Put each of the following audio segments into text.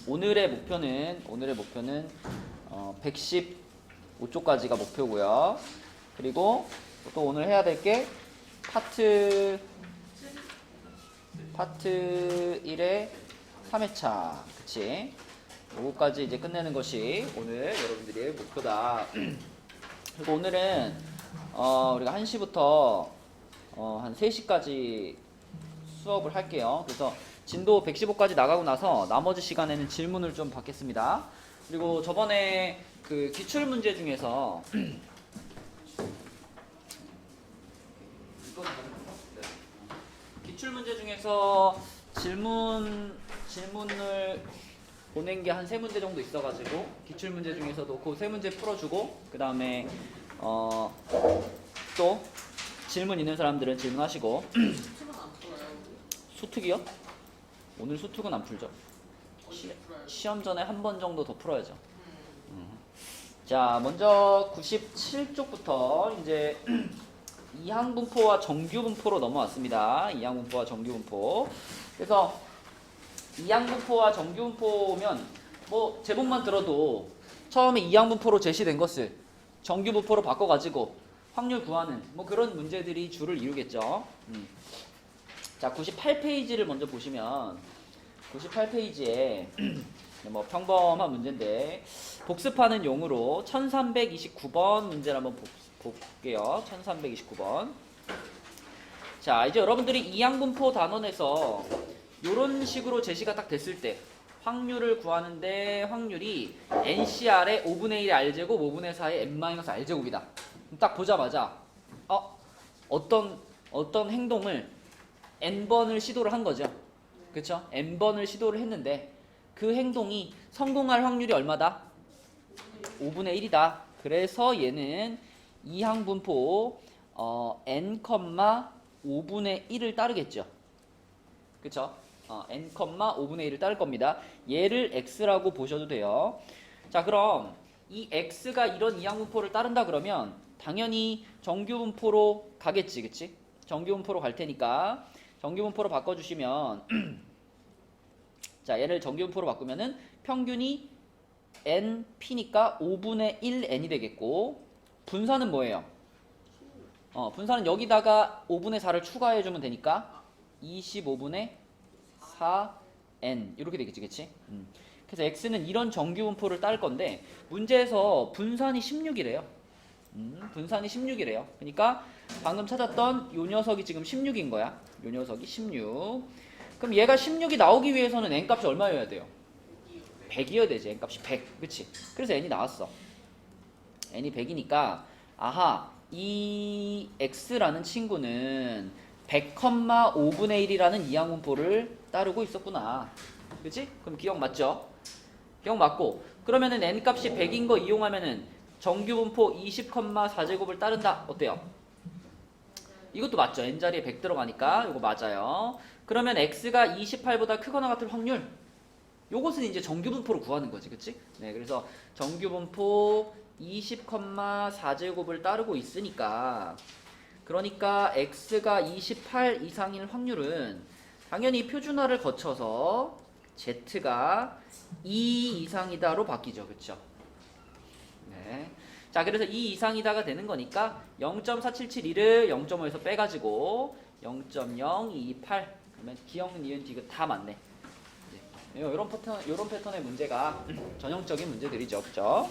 오늘의 목표는 115쪽까지가 목표고요. 그리고 또 오늘 해야 될 게 파트 1의 3회차. 그치? 요거까지 이제 끝내는 것이 오늘 여러분들의 목표다. 그리고 오늘은 우리가 1시부터 한 3시까지 수업을 할게요. 그래서 진도 115까지 나가고 나서 나머지 시간에는 질문을 좀 받겠습니다. 그리고 저번에 그 기출 문제 중에서 기출 문제 중에서 질문을 보낸 게 한 3문제 정도 있어가지고 기출 문제 중에서도 그 3문제 풀어주고 그 다음에 또 질문 있는 사람들은 질문하시고. 수특이요? 오늘 수특은 안 풀죠. 시험 전에 한 번 정도 더 풀어야죠. 자, 먼저 97쪽부터 이제 이항분포와 정규분포로 넘어왔습니다. 이항분포와 정규분포. 그래서 이항분포와 정규분포면 뭐 제목만 들어도 처음에 이항분포로 제시된 것을 정규분포로 바꿔가지고 확률 구하는 뭐 그런 문제들이 주를 이루겠죠. 자, 98페이지를 먼저 보시면 98페이지에 뭐 평범한 문제인데 복습하는 용으로 1329번 문제를 한번 볼게요. 1329번. 자, 이제 여러분들이 이항분포 단원에서 이런 식으로 제시가 딱 됐을 때 확률을 구하는데 확률이 NCR의 5분의 1의 R제곱 5분의 4의 N-R제곱이다. 딱 보자마자 어떤 행동을 N번을 시도를 한 거죠. 그쵸? N번을 시도를 했는데 그 행동이 성공할 확률이 얼마다? 5분의 1이다. 그래서 얘는 이항분포 N, 5분의 1을 따르겠죠. 그쵸? N, 5분의 1을 따를 겁니다. 얘를 X라고 보셔도 돼요. 자, 그럼 이 X가 이런 이항분포를 따른다 그러면 당연히 정규분포로 가겠지. 그치? 정규분포로 갈 테니까 정규분포로 바꿔주시면 자, 얘를 정규분포로 바꾸면은 평균이 NP니까 5분의 1N이 되겠고 분산은 뭐예요? 분산은 여기다가 5분의 4를 추가해주면 되니까 25분의 4N 이렇게 되겠지, 그치? 그래서 X는 이런 정규분포를 따를 건데 문제에서 분산이 16이래요. 분산이 16이래요. 그러니까 방금 찾았던 요 녀석이 지금 16인 거야. 요 녀석이 16. 그럼 얘가 16이 나오기 위해서는 N값이 얼마여야 돼요? 100이어야 되지. N값이 100. 그치? 그래서 N이 나왔어. N이 100이니까 아하, 이 X라는 친구는 100,5분의 1이라는 이항분포를 따르고 있었구나. 그치? 그럼 기억 맞죠? 기억 맞고 그러면은 N값이 100인 거 이용하면은 정규분포 20,4제곱을 따른다. 어때요? 이것도 맞죠? N자리에 100 들어가니까 이거 맞아요. 그러면 X가 28보다 크거나 같을 확률 요것은 이제 정규분포로 구하는 거지. 그치? 네, 그래서 정규분포 20,4제곱을 따르고 있으니까 그러니까 X가 28 이상일 확률은 당연히 표준화를 거쳐서 Z가 2 이상이다로 바뀌죠. 그쵸? 네. 자, 그래서 2 이상이다가 되는 거니까 0.4772를 0.5에서 빼가지고 0.0228 그러면 기억, 니은, 디귿 다 맞네. 이런 패턴의 문제가 전형적인 문제들이죠. 그죠?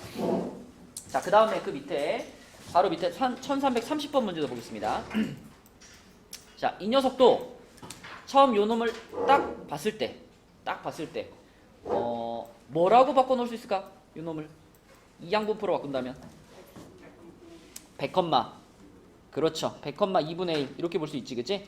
자, 그 다음에 그 밑에 바로 밑에 1330번 문제도 보겠습니다. 자, 이 녀석도 처음 요 놈을 딱 봤을 때 뭐라고 바꿔놓을 수 있을까? 요 놈을 이항분포로 바꾼다면 100, 그렇죠. 100,2분의 1 이렇게 볼 수 있지. 그치?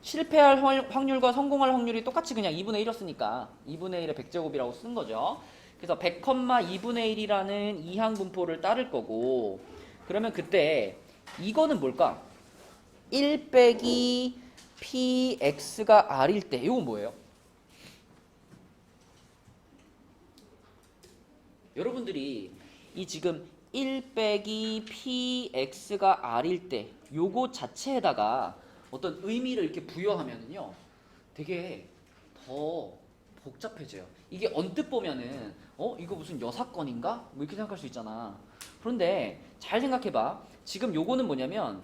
실패할 확률과 성공할 확률이 똑같이 그냥 2분의 1이었으니까 2분의 1의 100제곱이라고 쓴 거죠. 그래서 100,2분의 1이라는 이항분포를 따를 거고 그러면 그때 이거는 뭘까? 1 빼기 px가 r일 때 이건 뭐예요? 여러분들이 이 지금 1 빼기 px가 r일 때 요거 자체에다가 어떤 의미를 이렇게 부여하면은요 되게 더 복잡해져요. 이게 언뜻 보면은 이거 무슨 여사건인가? 뭐 이렇게 생각할 수 있잖아. 그런데 잘 생각해봐. 지금 요거는 뭐냐면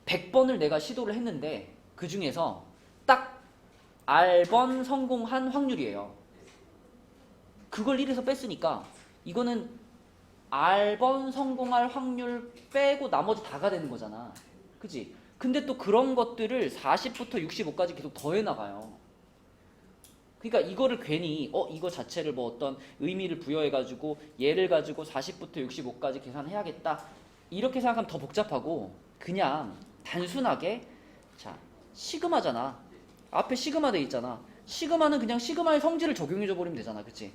100번을 내가 시도를 했는데 그 중에서 딱 R번 성공한 확률이에요. 그걸 1에서 뺐으니까 이거는 R번 성공할 확률 빼고 나머지 다가 되는 거잖아. 그치? 근데 또 그런 것들을 40부터 65까지 계속 더해 나가요. 그러니까 이거를 괜히 이거 자체를 뭐 어떤 의미를 부여해가지고 얘를 가지고 40부터 65까지 계산해야겠다 이렇게 생각하면 더 복잡하고 그냥 단순하게 자 시그마잖아. 앞에 시그마 돼 있잖아. 시그마는 그냥 시그마의 성질을 적용해줘 버리면 되잖아. 그치?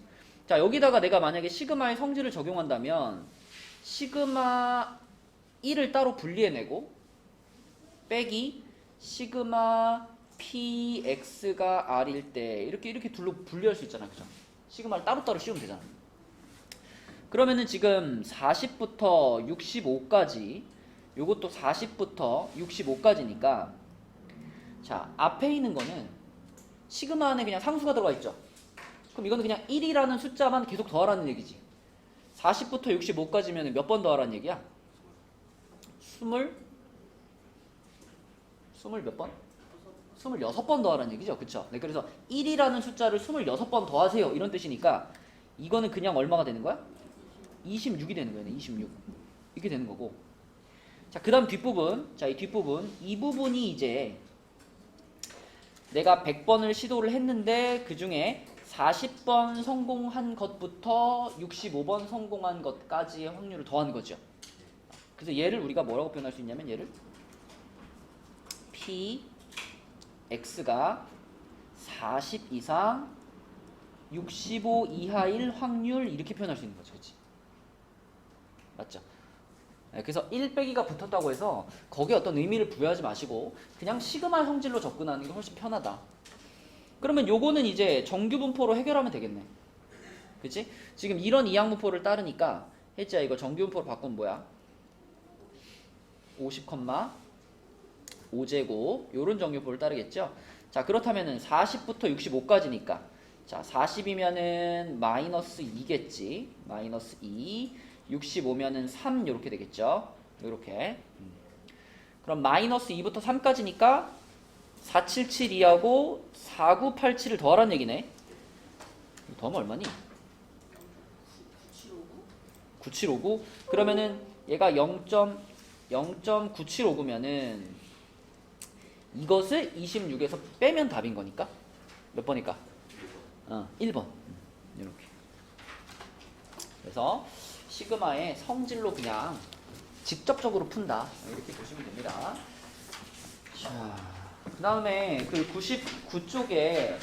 자 여기다가 내가 만약에 시그마의 성질을 적용한다면 시그마 1을 따로 분리해내고 빼기 시그마 px가 r일 때 이렇게 둘로 분리할 수 있잖아. 그죠? 시그마를 따로따로 씌우면 되잖아. 그러면은 지금 40부터 65까지 요것도 40부터 65까지니까 자 앞에 있는 거는 시그마 안에 그냥 상수가 들어가 있죠. 그럼 이거는 그냥 1이라는 숫자만 계속 더하라는 얘기지. 40부터 65까지면 몇 번 더하라는 얘기야? 20 몇 번? 26번 더하라는 얘기죠. 그쵸? 네, 그래서 1이라는 숫자를 26번 더하세요. 이런 뜻이니까 이거는 그냥 얼마가 되는 거야? 26이 되는 거예요. 26. 이렇게 되는 거고. 자, 그 다음 뒷부분. 자, 이 뒷부분. 이 부분이 이제 내가 100번을 시도를 했는데 그 중에 40번 성공한 것부터 65번 성공한 것까지의 확률을 더한 거죠. 그래서 얘를 우리가 뭐라고 표현할 수 있냐면 얘를 x가 40 이상 65 이하일 확률 이렇게 표현할 수 있는 거죠. 그치? 맞죠? 네, 그래서 1 빼기가 붙었다고 해서 거기에 어떤 의미를 부여하지 마시고 그냥 시그마 성질로 접근하는 게 훨씬 편하다. 그러면 요거는 이제 정규분포로 해결하면 되겠네. 그치? 지금 이런 이항분포를 따르니까 혜지야 이거 정규분포로 바꾸면 뭐야? 50, 5제곱 요런 정규분포를 따르겠죠? 자 그렇다면은 40부터 65까지니까 자 40이면은 마이너스 2겠지. 마이너스 2 65면은 3 요렇게 되겠죠. 요렇게 그럼 마이너스 2부터 3까지니까 4772하고 4987을 더하라는 얘기네. 더하면 얼마니? 9759? 그러면은 얘가 0.9759면은 이것을 26에서 빼면 답인 거니까 몇 번일까? 1번. 이렇게. 그래서 시그마의 성질로 그냥 직접적으로 푼다. 이렇게 보시면 됩니다. 자, 그 다음에 그 99쪽에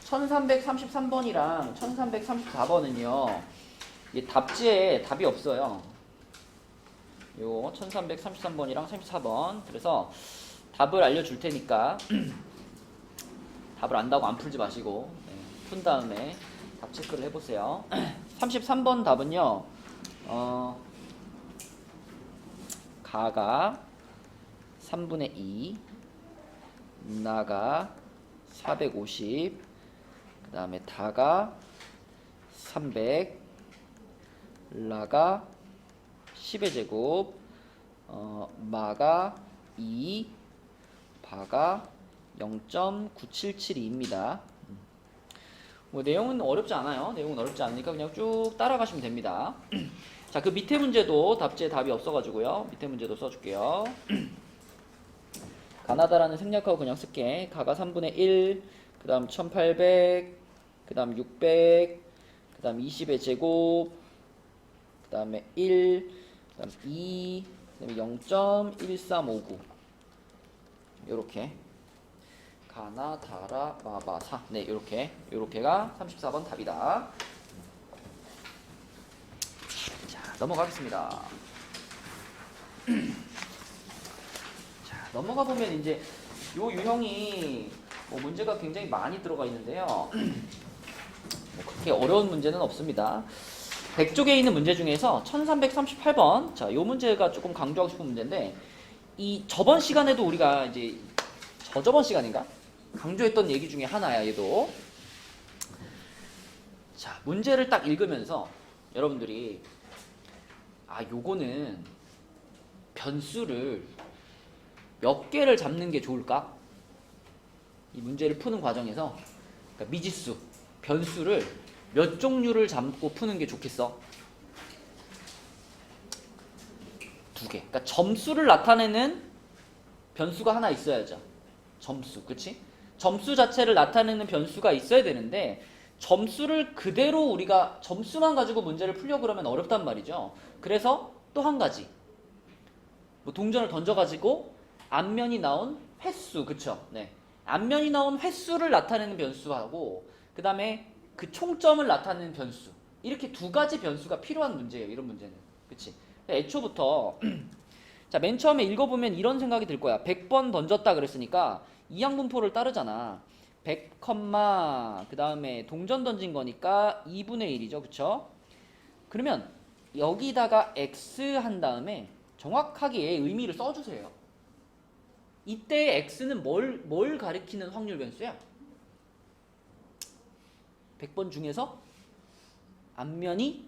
1333번이랑 1334번은요, 이 답지에 답이 없어요. 요 1333번이랑 34번. 그래서 답을 알려줄 테니까 답을 안다고 안 풀지 마시고 푼 다음에 답 체크를 해보세요. 33번 답은요, 가가 3분의 2, 나가 450, 그 다음에 다가 300, 라가 10의 제곱, 마가 2, 바가 0.9772입니다. 뭐 내용은 어렵지 않아요. 내용은 어렵지 않으니까 그냥 쭉 따라가시면 됩니다. 자, 그 밑에 문제도 답지에 답이 없어가지고요. 밑에 문제도 써줄게요. 가나다라는 생략하고 그냥 쓸게. 가가 3분의 1, 그 다음 1800, 그 다음 600, 그 다음 20의 제곱, 그 다음에 1, 그 다음 2, 그 다음에 0.1359 요렇게 가나 다라 마바사 네 요렇게가 34번 답이다. 자 넘어가겠습니다. 자 넘어가 보면 이제 요 유형이 뭐 문제가 굉장히 많이 들어가 있는데요. 뭐 그렇게 어려운 문제는 없습니다. 100쪽에 있는 문제 중에서 1338번 자, 요 문제가 조금 강조하고 싶은 문제인데 이 저번 시간에도 우리가 이제 저번 시간인가? 강조했던 얘기 중에 하나야, 얘도. 자, 문제를 딱 읽으면서 여러분들이 요거는 변수를 몇 개를 잡는 게 좋을까? 이 문제를 푸는 과정에서 그러니까 미지수, 변수를 몇 종류를 잡고 푸는 게 좋겠어? 2개. 그러니까 점수를 나타내는 변수가 하나 있어야죠. 점수, 그치? 점수 자체를 나타내는 변수가 있어야 되는데 점수를 그대로 우리가 점수만 가지고 문제를 풀려고 그러면 어렵단 말이죠. 그래서 또 한 가지. 뭐 동전을 던져가지고 앞면이 나온 횟수, 그쵸? 네. 앞면이 나온 횟수를 나타내는 변수하고 그 다음에 그 총점을 나타내는 변수. 이렇게 2가지 변수가 필요한 문제예요. 이런 문제는. 그치? 애초부터 자, 맨 처음에 읽어보면 이런 생각이 들 거야. 100번 던졌다 그랬으니까 이항분포를 따르잖아. 100, 그 다음에 동전 던진 거니까 2분의 1이죠. 그쵸? 그러면 여기다가 x 한 다음에 정확하게 얘의 의미를 써주세요. 이때 x는 뭘 가리키는 확률 변수야? 100번 중에서 앞면이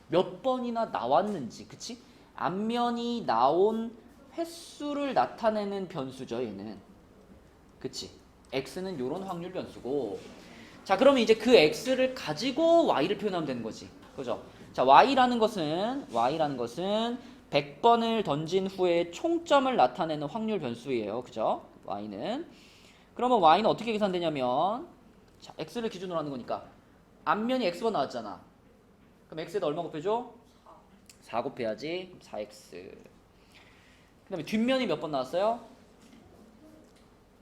몇 번이나 나왔는지, 그치? 앞면이 나온 횟수를 나타내는 변수죠, 얘는. 그치? x는 요런 확률 변수고. 자, 그러면 이제 그 x를 가지고 y를 표현하면 되는 거지. 그죠? 자, y라는 것은 100번을 던진 후에 총점을 나타내는 확률 변수예요. 그죠? y는. 그러면 y는 어떻게 계산되냐면, 자, x를 기준으로 하는 거니까 앞면이 x번 나왔잖아. 그럼 x에다 얼마 곱해줘? 4 곱해야지. 4x. 그 다음에 뒷면이 몇 번 나왔어요?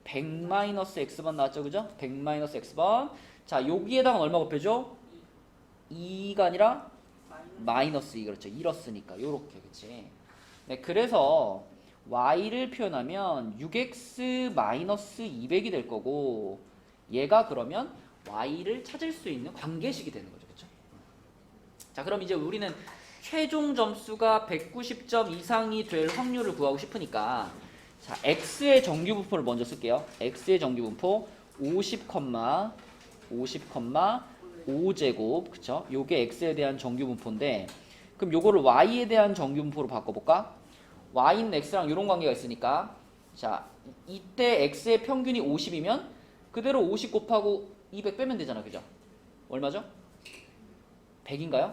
100-x번 나왔죠. 그죠? 100-x번. 자, 여기에다가 얼마 곱해줘? 2가 아니라 마이너스 2. 그렇죠. 이렇으니까. 요렇게. 그치? 네, 그래서 y를 표현하면 6x-200이 될 거고 얘가 그러면 y를 찾을 수 있는 관계식이 되는 거죠. 그렇죠? 자, 그럼 이제 우리는 최종 점수가 190점 이상이 될 확률을 구하고 싶으니까 자, x의 정규분포를 먼저 쓸게요. x의 정규분포 50,5제곱. 그쵸? 요게 x에 대한 정규분포인데 그럼 요거를 y에 대한 정규분포로 바꿔볼까? y는 x랑 요런 관계가 있으니까 자, 이때 x의 평균이 50이면 그대로 50 곱하고 200 빼면 되잖아. 그죠? 얼마죠? 100인가요?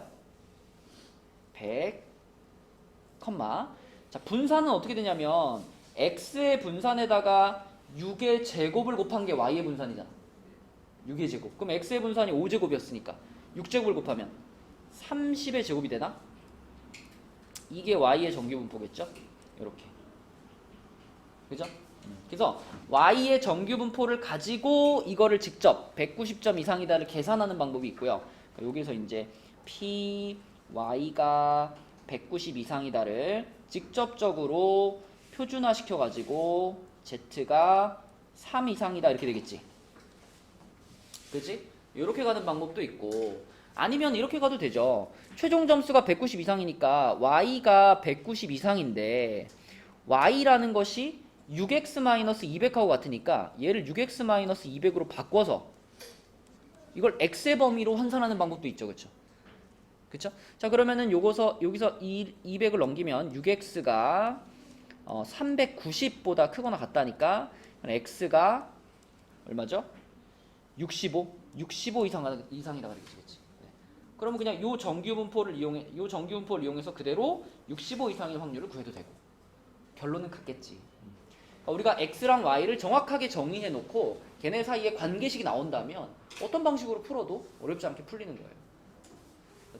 100, 자, 분산은 어떻게 되냐면 x의 분산에다가 6의 제곱을 곱한 게 y의 분산이잖아. 6의 제곱. 그럼 x의 분산이 5제곱이었으니까 6제곱을 곱하면 30의 제곱이 되나? 이게 y의 정규분포겠죠? 이렇게. 그죠? 그래서 y의 정규분포를 가지고 이거를 직접 190점 이상이다를 계산하는 방법이 있고요. 여기서 이제 y가 190 이상이다를 직접적으로 표준화 시켜가지고 z가 3 이상이다 이렇게 되겠지. 그치? 이렇게 가는 방법도 있고 아니면 이렇게 가도 되죠. 최종 점수가 190 이상이니까 y가 190 이상인데 y라는 것이 6x-200하고 같으니까 얘를 6x-200으로 바꿔서 이걸 x의 범위로 환산하는 방법도 있죠. 그쵸? 그쵸? 자, 그러면은 여기서 200을 넘기면 6x가 390보다 크거나 같다니까 x가 얼마죠? 65 이상이다 그러겠지. 네. 그러면 그냥 요 정규분포를 이용해서 그대로 65 이상의 확률을 구해도 되고 결론은 같겠지. 그러니까 우리가 x랑 y를 정확하게 정의해 놓고 걔네 사이에 관계식이 나온다면 어떤 방식으로 풀어도 어렵지 않게 풀리는 거예요.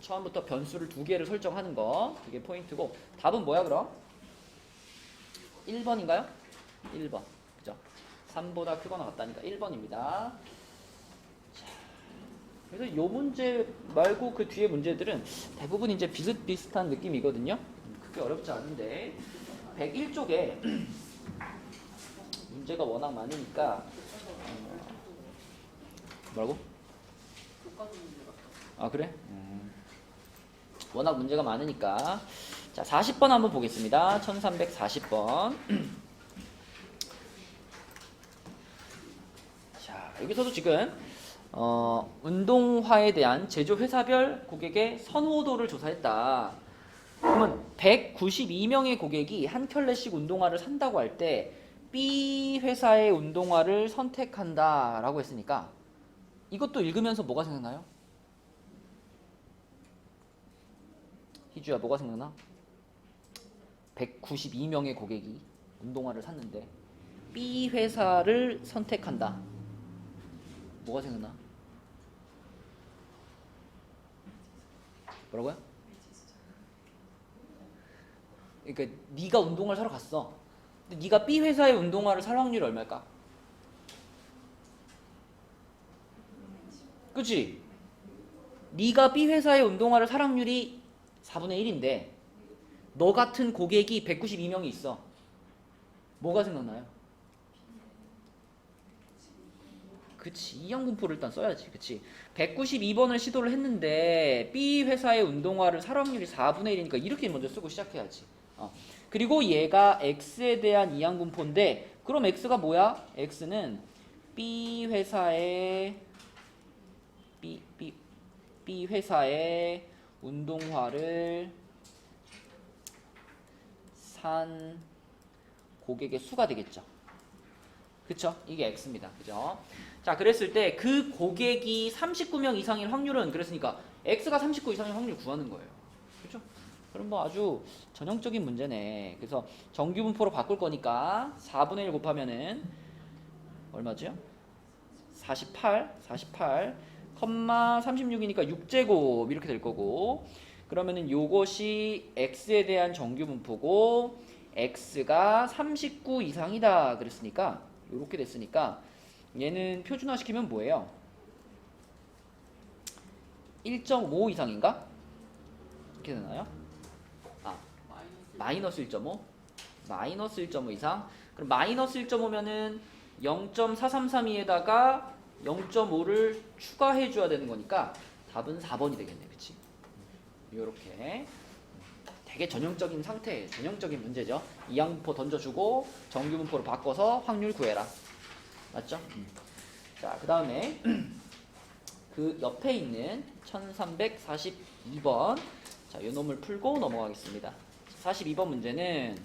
처음부터 변수를 2개를 설정하는 거 그게 포인트고 답은 뭐야 그럼? 1번인가요? 1번. 그죠? 3보다 크거나 같다니까 1번입니다. 그래서 요 문제 말고 그 뒤에 문제들은 대부분 이제 비슷비슷한 느낌이거든요. 크게 어렵지 않은데 101쪽에 문제가 워낙 많으니까 뭐라고? 아 그래? 워낙 문제가 많으니까 자 40번 한번 보겠습니다. 1340번 자 여기서도 지금 운동화에 대한 제조 회사별 고객의 선호도를 조사했다. 그러면 192명의 고객이 한 켤레씩 운동화를 산다고 할 때 B 회사의 운동화를 선택한다라고 했으니까 이것도 읽으면서 뭐가 생각나요? 희주야, 뭐가 생각나? 192명의 고객이 운동화를 샀는데 B 회사를 선택한다. 뭐가 생각나? 뭐라고요? 그러니까 네가 운동화를 사러 갔어. 근데 네가 B 회사의 운동화를 살 확률이 얼마일까? 그치? 네가 B 회사의 운동화를 살 확률이 4분의 1인데 너 같은 고객이 192명이 있어. 뭐가 생각나요? 그치, 이항분포를 일단 써야지. 그치, 192번을 시도를 했는데 B 회사의 운동화를 살 확률이 4분의 1이니까 이렇게 먼저 쓰고 시작해야지. 그리고 얘가 X에 대한 이항분포인데 그럼 X가 뭐야? X는 B 회사의 B 회사의 운동화를 산 고객의 수가 되겠죠. 그쵸? 이게 X입니다. 그죠? 자, 그랬을 때 그 고객이 39명 이상일 확률은, 그랬으니까 X가 39 이상일 확률을 구하는 거예요. 그죠? 그럼 뭐 아주 전형적인 문제네. 그래서 정규 분포로 바꿀 거니까 4분의 1 곱하면은 얼마죠? 48, 36이니까 6제곱 이렇게 될 거고, 그러면은 요것이 X에 대한 정규 분포고 X가 39 이상이다 그랬으니까 이렇게 됐으니까 얘는 표준화 시키면 뭐예요? 1.5 이상인가? 이렇게 되나요? 마이너스 1.5? 마이너스 1.5 이상? 그럼 마이너스 1.5면은 0.4332에다가 0.5를 추가해 줘야 되는 거니까 답은 4번이 되겠네. 그치? 요렇게 되게 전형적인 상태, 전형적인 문제죠. 이항분포 던져주고 정규분포로 바꿔서 확률 구해라. 맞죠? 자, 그 다음에 그 옆에 있는 1342번, 자, 요 놈을 풀고 넘어가겠습니다. 42번 문제는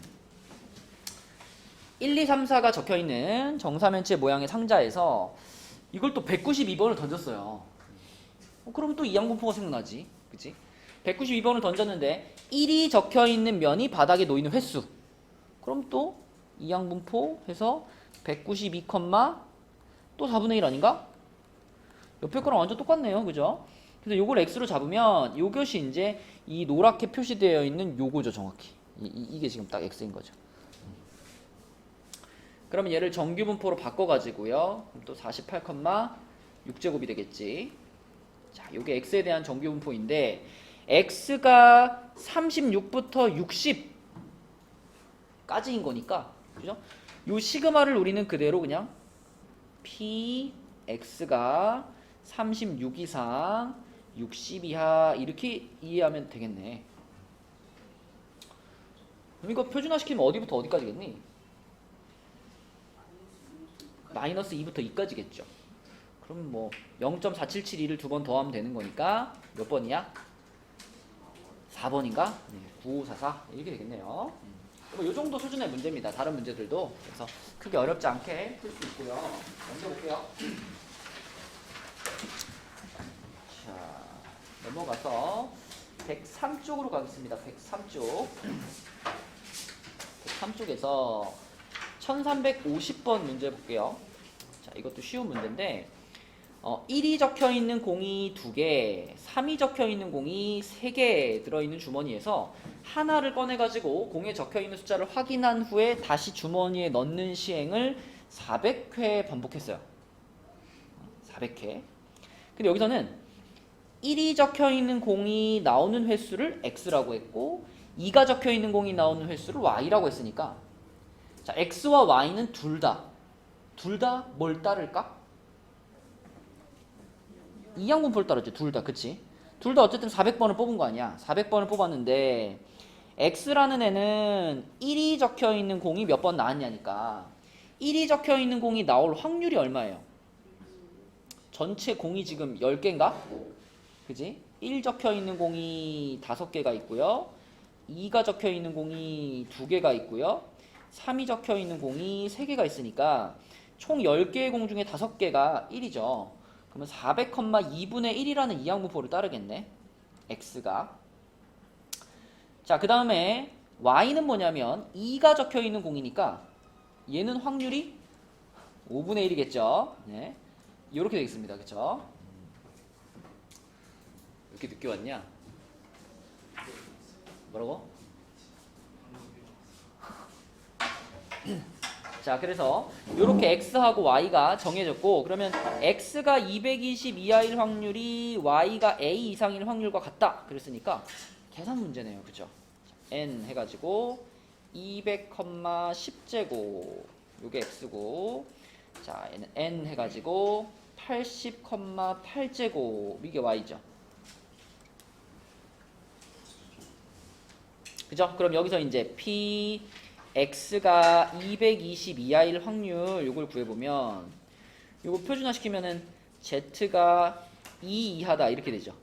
1, 2, 3, 4가 적혀있는 정사면체 모양의 상자에서 이걸 또 192번을 던졌어요. 그러면 또 이항분포가 생각나지. 그치? 192번을 던졌는데 1이 적혀있는 면이 바닥에 놓이는 횟수. 그럼 또 이항분포 해서 192, 또 4분의 1 아닌가? 옆에 거랑 완전 똑같네요. 그죠? 그래서 요걸 X로 잡으면 요것이 이제 이 노랗게 표시되어 있는 요거죠. 정확히. 이게 지금 딱 X인 거죠. 그러면 얘를 정규분포로 바꿔가지고요. 그럼 또 48, 6제곱이 되겠지. 자, 요게 X에 대한 정규분포인데 X가 36부터 60까지인 거니까, 그죠? 요 시그마를 우리는 그대로 그냥 PX가 36 이상 60 이하 이렇게 이해하면 되겠네. 그럼 이거 표준화시키면 어디부터 어디까지겠니? 마이너스 2부터 2까지겠죠. 그럼 뭐 0.4772를 두 번 더하면 되는 거니까 몇 번이야? 4번인가? 9544 이렇게 되겠네요. 뭐 요 정도 수준의 문제입니다. 다른 문제들도. 그래서 크게 어렵지 않게 풀 수 있고요. 먼저 볼게요. 자, 넘어가서 103쪽으로 가겠습니다. 103쪽. 103쪽에서 1350번 문제 볼게요. 자, 이것도 쉬운 문제인데 1이 적혀있는 공이 2개, 3이 적혀있는 공이 3개 들어있는 주머니에서 하나를 꺼내가지고 공에 적혀있는 숫자를 확인한 후에 다시 주머니에 넣는 시행을 400회 반복했어요. 400회. 근데 여기서는 1이 적혀있는 공이 나오는 횟수를 X라고 했고 2가 적혀있는 공이 나오는 횟수를 Y라고 했으니까, 자, X와 Y는 둘 다 뭘 따를까? 이항분포를 따랐죠. 둘 다. 그치? 둘 다 어쨌든 400번을 뽑은 거 아니야. 400번을 뽑았는데 X라는 애는 1이 적혀있는 공이 몇 번 나왔냐니까 1이 적혀있는 공이 나올 확률이 얼마예요? 전체 공이 지금 10개인가? 그지? 1 적혀 있는 공이 5개가 있고요. 2가 적혀 있는 공이 2개가 있고요. 3이 적혀 있는 공이 3개가 있으니까 총 10개의 공 중에 5개가 1이죠. 그러면 400,2분의 1이라는 이항분포를 따르겠네. x가. 자, 그 다음에 y는 뭐냐면 2가 적혀 있는 공이니까 얘는 확률이 5분의 1이겠죠. 네. 이렇게 되겠습니다. 그쵸? 왜 이렇게 늦게 왔냐? 뭐라고? 자, 그래서 이렇게 x하고 y가 정해졌고, 그러면 x가 220 이하일 확률이 y가 a 이상일 확률과 같다. 그랬으니까 계산 문제네요. 그죠? n 해가지고 200,10제곱 요게 x고, 자, 얘는 n 해가지고 80,8제곱 이게 y죠. 그죠? 그럼 여기서 이제 p x가 220 이하일 확률 요걸 구해보면 요거 표준화시키면은 z가 2 이하다 이렇게 되죠.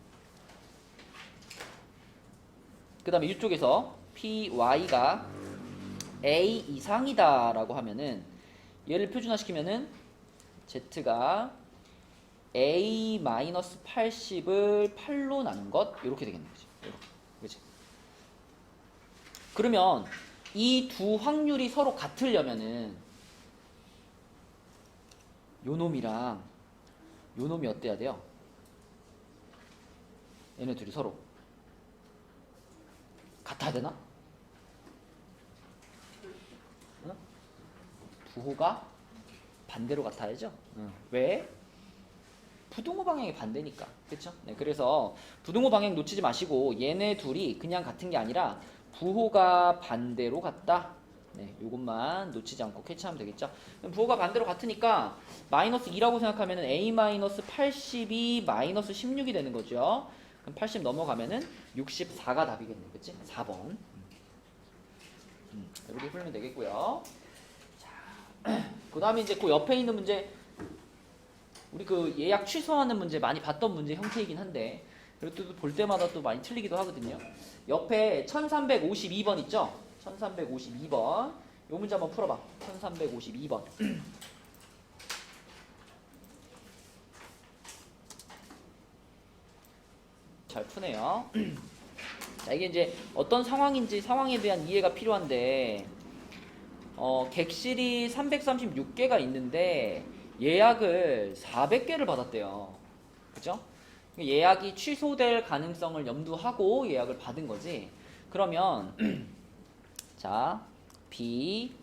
그 다음에 이쪽에서 py가 a 이상이다 라고 하면은 얘를 표준화시키면은 z가 a-80을 8로 나눈 것 이렇게 되겠는 거지. 이렇게. 그치? 그러면 이 두 확률이 서로 같으려면은 요 놈이랑 요 놈이 어때야 돼요? 얘네 둘이 서로 같아야 되나? 어? 부호가 반대로 같아야죠. 왜? 부등호 방향이 반대니까. 그쵸? 네, 그래서 부등호 방향 놓치지 마시고 얘네 둘이 그냥 같은 게 아니라 부호가 반대로 같다. 네, 요것만 놓치지 않고 캐치하면 되겠죠. 부호가 반대로 같으니까 마이너스 2라고 생각하면 a-80이 마이너스 16이 되는 거죠. 그럼 80 넘어가면은 64가 답이겠네. 그치? 4번. 이렇게 풀면 되겠고요. 자, 그 다음에 이제 그 옆에 있는 문제, 우리 그 예약 취소하는 문제 많이 봤던 문제 형태이긴 한데, 그리고 또 볼 때마다 또 많이 틀리기도 하거든요. 옆에 1352번 있죠? 1352번. 요 문제 한번 풀어봐. 1352번. 잘 푸네요. 자, 이게 이제 어떤 상황인지 상황에 대한 이해가 필요한데, 객실이 336개가 있는데 예약을 400개를 받았대요. 그죠? 예약이 취소될 가능성을 염두하고 예약을 받은 거지. 그러면 자, b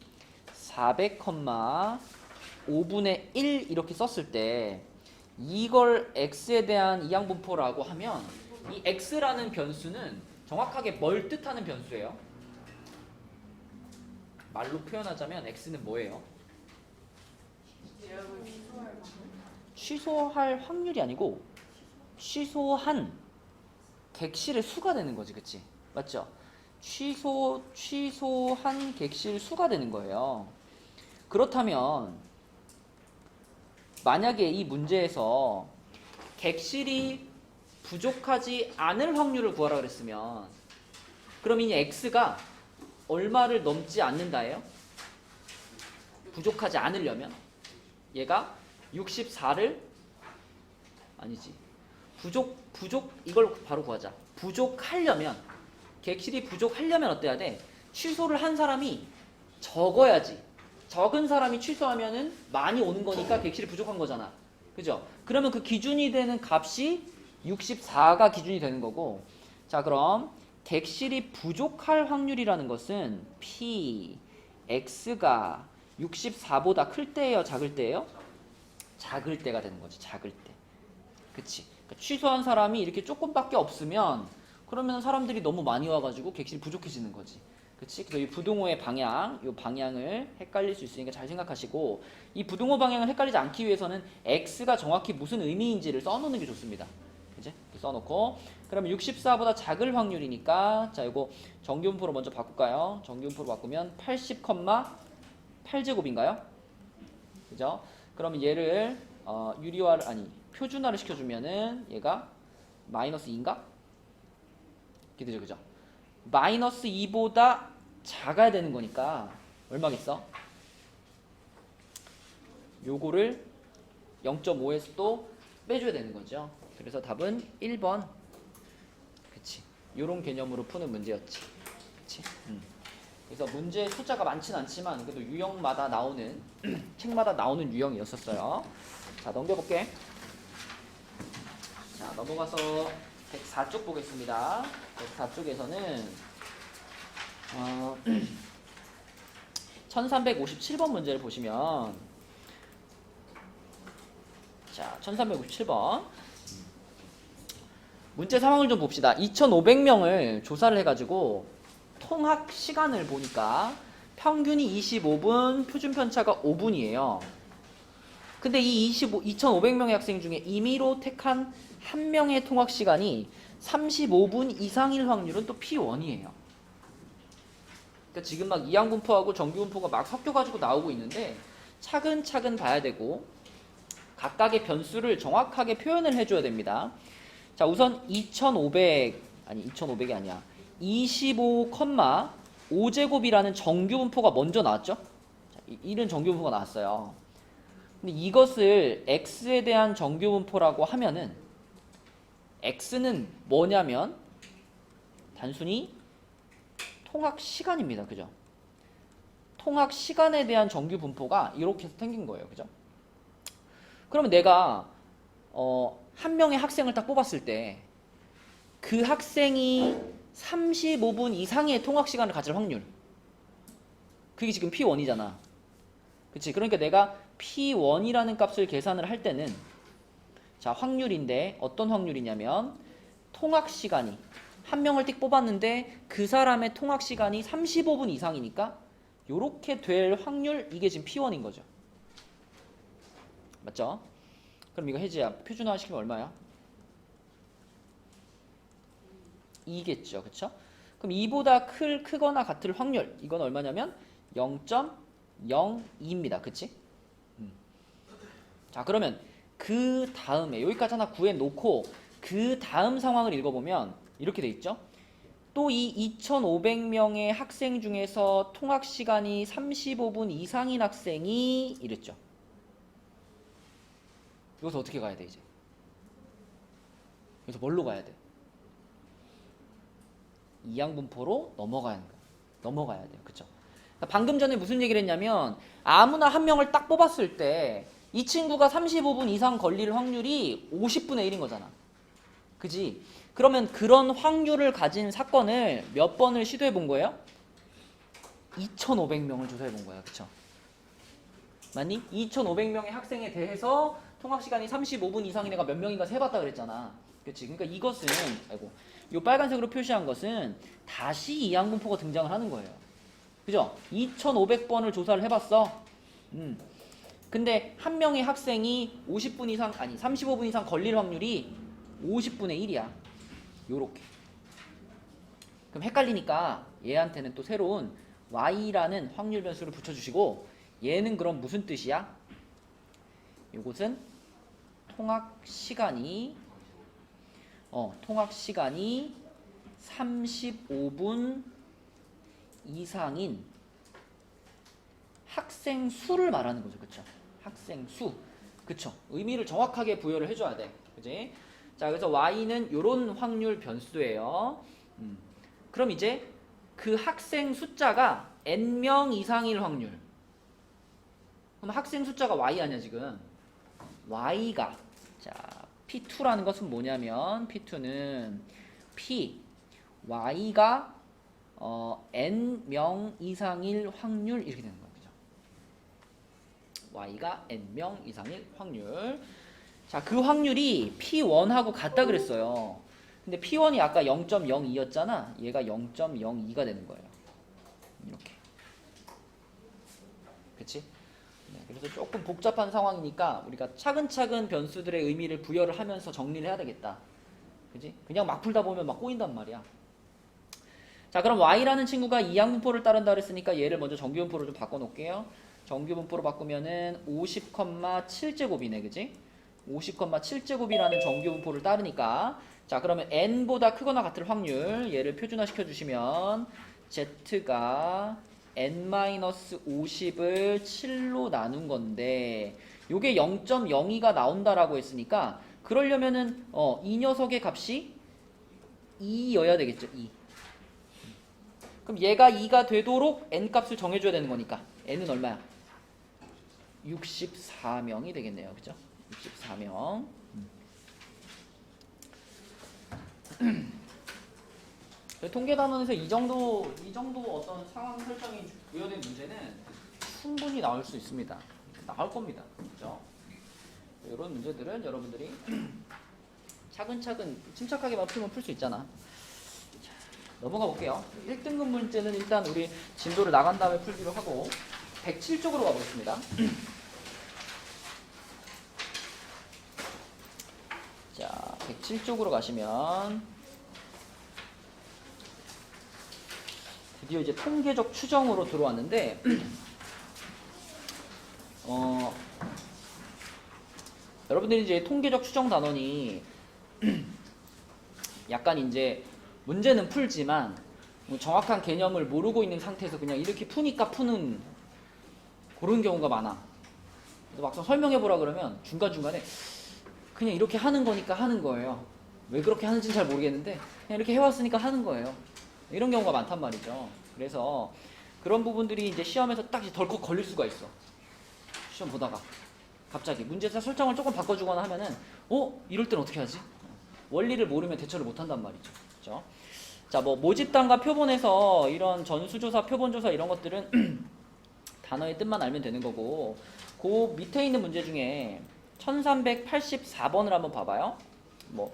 400,5분의 1 이렇게 썼을 때 이걸 x에 대한 이항분포라고 하면 이 x라는 변수는 정확하게 뭘 뜻하는 변수예요? 말로 표현하자면 x는 뭐예요? 취소할 확률이 아니고 취소한 객실의 수가 되는 거지. 그치? 맞죠? 취소한 객실 수가 되는 거예요. 그렇다면 만약에 이 문제에서 객실이 부족하지 않을 확률을 구하라 그랬으면 그럼 이 x가 얼마를 넘지 않는다예요? 부족하지 않으려면 얘가 64를 아니지. 이걸 바로 구하자. 부족하려면 객실이 부족하려면 어때야 돼? 취소를 한 사람이 적어야지. 적은 사람이 취소하면은 많이 오는 거니까 객실이 부족한 거잖아. 그죠? 그러면 그 기준이 되는 값이 64가 기준이 되는 거고. 자, 그럼 객실이 부족할 확률이라는 것은 p x가 64보다 클 때예요, 작을 때예요? 작을 때가 되는 거지. 작을 때. 그치? 그러니까 취소한 사람이 이렇게 조금밖에 없으면 그러면 사람들이 너무 많이 와가지고 객실이 부족해지는 거지. 그치? 그래서 이 부등호의 방향, 이 방향을 헷갈릴 수 있으니까 잘 생각하시고, 이 부등호 방향을 헷갈리지 않기 위해서는 x가 정확히 무슨 의미인지를 써놓는 게 좋습니다. 그치? 써놓고, 그러면 64보다 작을 확률이니까, 자, 이거 정규분포로 먼저 바꿀까요? 정규분포로 바꾸면 80,8제곱인가요? 그죠? 그러면 얘를 유리화를 표준화를 시켜주면은 얘가 마이너스 2인가? 이렇게 되죠, 그죠? 마이너스 2보다 작아야 되는 거니까 얼마겠어? 요거를 0.5에서 또 빼줘야 되는 거죠. 그래서 답은 1번. 그치. 요런 개념으로 푸는 문제였지. 그치? 그래서 문제 숫자가 많진 않지만 그래도 유형마다 나오는 책마다 나오는 유형이었었어요. 자, 넘겨볼게. 자, 넘어가서 104쪽 보겠습니다. 104쪽에서는 1357번 문제를 보시면, 자, 1357번 문제 상황을 좀 봅시다. 2500명을 조사를 해가지고 통학 시간을 보니까 평균이 25분, 표준 편차가 5분이에요. 근데 이 2500명의 학생 중에 임의로 택한 한 명의 통학 시간이 35분 이상일 확률은 또 P1이에요. 그러니까 지금 막 이항분포하고 정규분포가 막 섞여가지고 나오고 있는데 차근차근 봐야 되고 각각의 변수를 정확하게 표현을 해줘야 됩니다. 자, 우선 2500이 아니야. 25,5제곱이라는 정규분포가 먼저 나왔죠? 자, 이런 정규분포가 나왔어요. 근데 이것을 x에 대한 정규분포라고 하면은 x는 뭐냐면 단순히 통학 시간입니다. 그죠? 통학 시간에 대한 정규분포가 이렇게 생긴 거예요. 그죠? 그러면 내가 한 명의 학생을 딱 뽑았을 때 그 학생이 35분 이상의 통학 시간을 가질 확률, 그게 지금 P1이잖아. 그치? 그러니까 내가 P1이라는 값을 계산을 할 때는, 자, 확률인데 어떤 확률이냐면 통학 시간이 한 명을 띡 뽑았는데 그 사람의 통학 시간이 35분 이상이니까 요렇게 될 확률, 이게 지금 P1인 거죠. 맞죠? 그럼 이거 혜지야, 표준화 시키면 얼마야? 2겠죠. 그쵸? 그럼 2보다 크거나 같을 확률, 이건 얼마냐면 0.02입니다. 그치? 자, 그러면 그 다음에 여기까지 하나 구해놓고 그 다음 상황을 읽어보면 이렇게 돼 있죠. 또 이 2500명의 학생 중에서 통학 시간이 35분 이상인 학생이 이랬죠. 여기서 어떻게 가야 돼 이제? 여기서 뭘로 가야 돼? 이항분포로 넘어가야 돼요. 그쵸? 방금 전에 무슨 얘기를 했냐면 아무나 한 명을 딱 뽑았을 때 이 친구가 35분 이상 걸릴 확률이 50분의 1인 거잖아. 그지? 그러면 그런 확률을 가진 사건을 몇 번을 시도해 본 거예요? 2500명을 조사해 본 거야. 그쵸? 맞니? 2500명의 학생에 대해서 통학시간이 35분 이상인 애가 몇 명인가 세봤다 그랬잖아. 그치? 그러니까 이것은, 요 빨간색으로 표시한 것은 다시 이항분포가 등장을 하는 거예요. 그죠? 2500번을 조사를 해봤어. 근데 한 명의 학생이 50분 이상, 35분 이상 걸릴 확률이 50분의 1이야. 요렇게. 그럼 헷갈리니까 얘한테는 또 새로운 y라는 확률 변수를 붙여주시고, 얘는 그럼 무슨 뜻이야? 요것은 통학 시간이 35분 이상인 학생 수를 말하는 거죠. 그쵸? 학생 수. 그쵸? 의미를 정확하게 부여를 해줘야 돼. 그치? 자, 그래서 y는 요런 확률 변수예요. 그럼 이제 그 학생 숫자가 n명 이상일 확률. 그럼 학생 숫자가 y 아니야 지금. y가, 자, P2라는 것은 뭐냐면 P2는 y가 n명 이상일 확률, 이렇게 되는 거죠. y가 n명 이상일 확률. 자, 그 확률이 P1하고 같다 그랬어요. 근데 P1이 아까 0.02였잖아. 얘가 0.02가 되는 거예요. 이렇게. 그치? 네, 그래서 조금 복잡한 상황이니까 우리가 차근차근 변수들의 의미를 부여를 하면서 정리를 해야 되겠다. 그치? 그냥 막 풀다 보면 막 꼬인단 말이야. 자, 그럼 y라는 친구가 이항분포를 따른다 그랬으니까 얘를 먼저 정규분포로 좀 바꿔놓을게요. 정규분포로 바꾸면은 50,7제곱이네. 그치? 50,7제곱이라는 정규분포를 따르니까 자 그러면 n보다 크거나 같을 확률 얘를 표준화 시켜주시면 z가 n-50을 7로 나눈 건데 요게 0.02가 나온다라고 했으니까 그러려면은 이 녀석의 값이 2여야 되겠죠. 2. 그럼 얘가 2가 되도록 n 값을 정해줘야 되는 거니까 n은 얼마야? 64명이 되겠네요. 그죠? 64명. 통계 단원에서 이 정도 어떤 상황 설정이 부여된 문제는 충분히 나올 수 있습니다. 나올 겁니다. 그죠? 이런 문제들은 여러분들이 차근차근 침착하게만 풀면 풀 수 있잖아. 자, 넘어가 볼게요. 1등급 문제는 일단 우리 진도를 나간 다음에 풀기로 하고 107쪽으로 가보겠습니다. 자, 107쪽으로 가시면 드디어 이제 통계적 추정으로 들어왔는데 여러분들이 이제 통계적 추정 단원이 약간 이제 문제는 풀지만 뭐 정확한 개념을 모르고 있는 상태에서 그냥 이렇게 푸니까 푸는 그런 경우가 많아. 막상 설명해 보라 그러면 중간중간에 그냥 이렇게 하는 거니까 하는 거예요. 왜 그렇게 하는지는 잘 모르겠는데 그냥 이렇게 해왔으니까 하는 거예요. 이런 경우가 많단 말이죠. 그래서 그런 부분들이 이제 시험에서 딱 덜컥 걸릴 수가 있어. 시험 보다가 갑자기 문제에서 설정을 조금 바꿔주거나 하면은 이럴 땐 어떻게 하지? 원리를 모르면 대처를 못한단 말이죠. 그렇죠? 자, 뭐 모집단과 표본에서 이런 전수조사, 표본조사 이런 것들은 단어의 뜻만 알면 되는 거고 그 밑에 있는 문제 중에 1384번을 한번 봐봐요. 뭐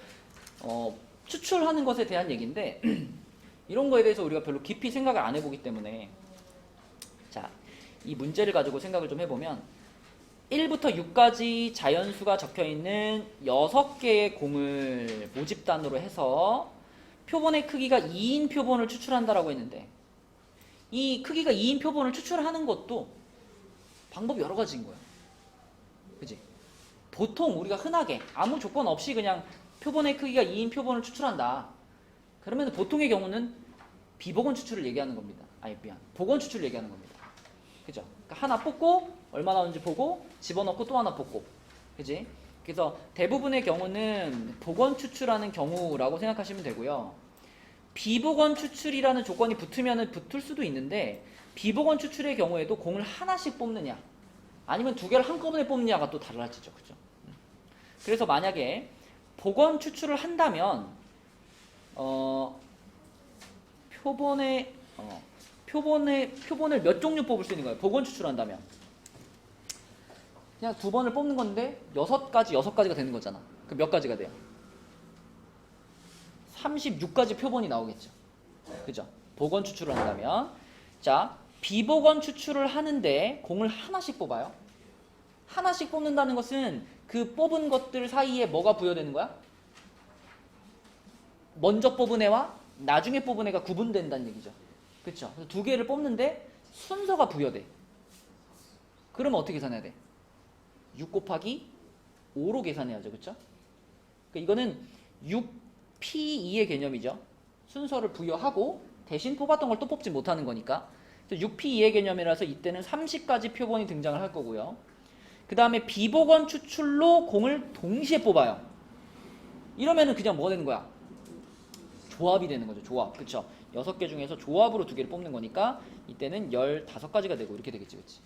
추출하는 것에 대한 얘기인데 이런 거에 대해서 우리가 별로 깊이 생각을 안 해보기 때문에 자, 이 문제를 가지고 생각을 좀 해보면 1부터 6까지 자연수가 적혀있는 6개의 공을 모집단으로 해서 표본의 크기가 2인 표본을 추출한다라고 했는데 이 크기가 2인 표본을 추출하는 것도 방법이 여러 가지인 거야. 그치? 보통 우리가 흔하게 아무 조건 없이 그냥 표본의 크기가 2인 표본을 추출한다. 그러면 보통의 경우는 비복원 추출을 얘기하는 겁니다. 복원 추출을 얘기하는 겁니다. 그죠? 그러니까 하나 뽑고 얼마 나오는지 보고 집어넣고 또 하나 뽑고. 그지? 그래서 대부분의 경우는 복원 추출하는 경우라고 생각하시면 되고요. 비복원 추출이라는 조건이 붙으면 붙을 수도 있는데 비복원 추출의 경우에도 공을 하나씩 뽑느냐 아니면 두 개를 한꺼번에 뽑느냐가 또 달라지죠. 그죠? 그래서 만약에 복원 추출을 한다면 표본을 몇 종류 뽑을 수 있는 거예요. 복원 추출한다면 그냥 두 번을 뽑는 건데 6가지가 되는 거잖아. 그럼 몇 가지가 돼요? 36가지 표본이 나오겠죠. 그죠? 복원 추출을 한다면 자, 비복원 추출을 하는데 공을 하나씩 뽑아요. 하나씩 뽑는다는 것은 그 뽑은 것들 사이에 뭐가 부여되는 거야? 먼저 뽑은 애와 나중에 뽑은 애가 구분된다는 얘기죠. 그쵸? 그래서 두 개를 뽑는데 순서가 부여돼. 그러면 어떻게 계산해야 돼? 6 곱하기 5로 계산해야죠. 그쵸? 그러니까 이거는 6P2의 개념이죠. 순서를 부여하고 대신 뽑았던 걸 또 뽑지 못하는 거니까. 6P2의 개념이라서 이때는 30가지 표본이 등장을 할 거고요. 그 다음에 비복원 추출로 공을 동시에 뽑아요. 이러면은 그냥 뭐가 되는 거야? 조합이 되는 거죠. 조합. 그쵸? 6개 중에서 조합으로 2개를 뽑는 거니까 이때는 15가지가 되고 이렇게 되겠지. 그치?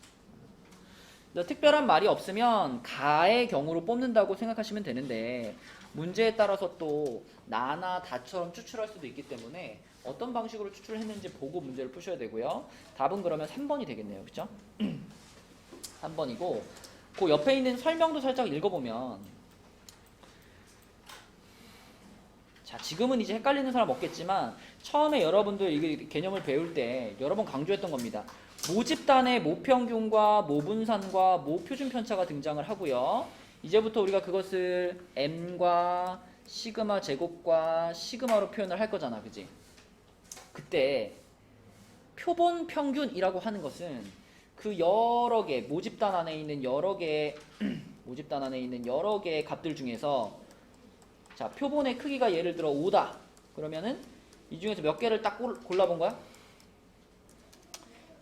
특별한 말이 없으면 가의 경우로 뽑는다고 생각하시면 되는데 문제에 따라서 또 나나 다처럼 추출할 수도 있기 때문에 어떤 방식으로 추출을 했는지 보고 문제를 푸셔야 되고요. 답은 그러면 3번이 되겠네요. 그쵸? 3번이고 그 옆에 있는 설명도 살짝 읽어보면 자, 지금은 이제 헷갈리는 사람 없겠지만 처음에 여러분들 이게 개념을 배울 때 여러 번 강조했던 겁니다. 모집단의 모평균과 모분산과 모표준 편차가 등장을 하고요. 이제부터 우리가 그것을 m과 시그마 제곱과 시그마로 표현을 할 거잖아. 그지? 그때 표본 평균이라고 하는 것은 그 여러 개 모집단 안에 있는 여러 개의 모집단 안에 있는 여러 개의 값들 중에서 자, 표본의 크기가 예를 들어 5다. 그러면은 이 중에서 몇 개를 딱 골라본 거야?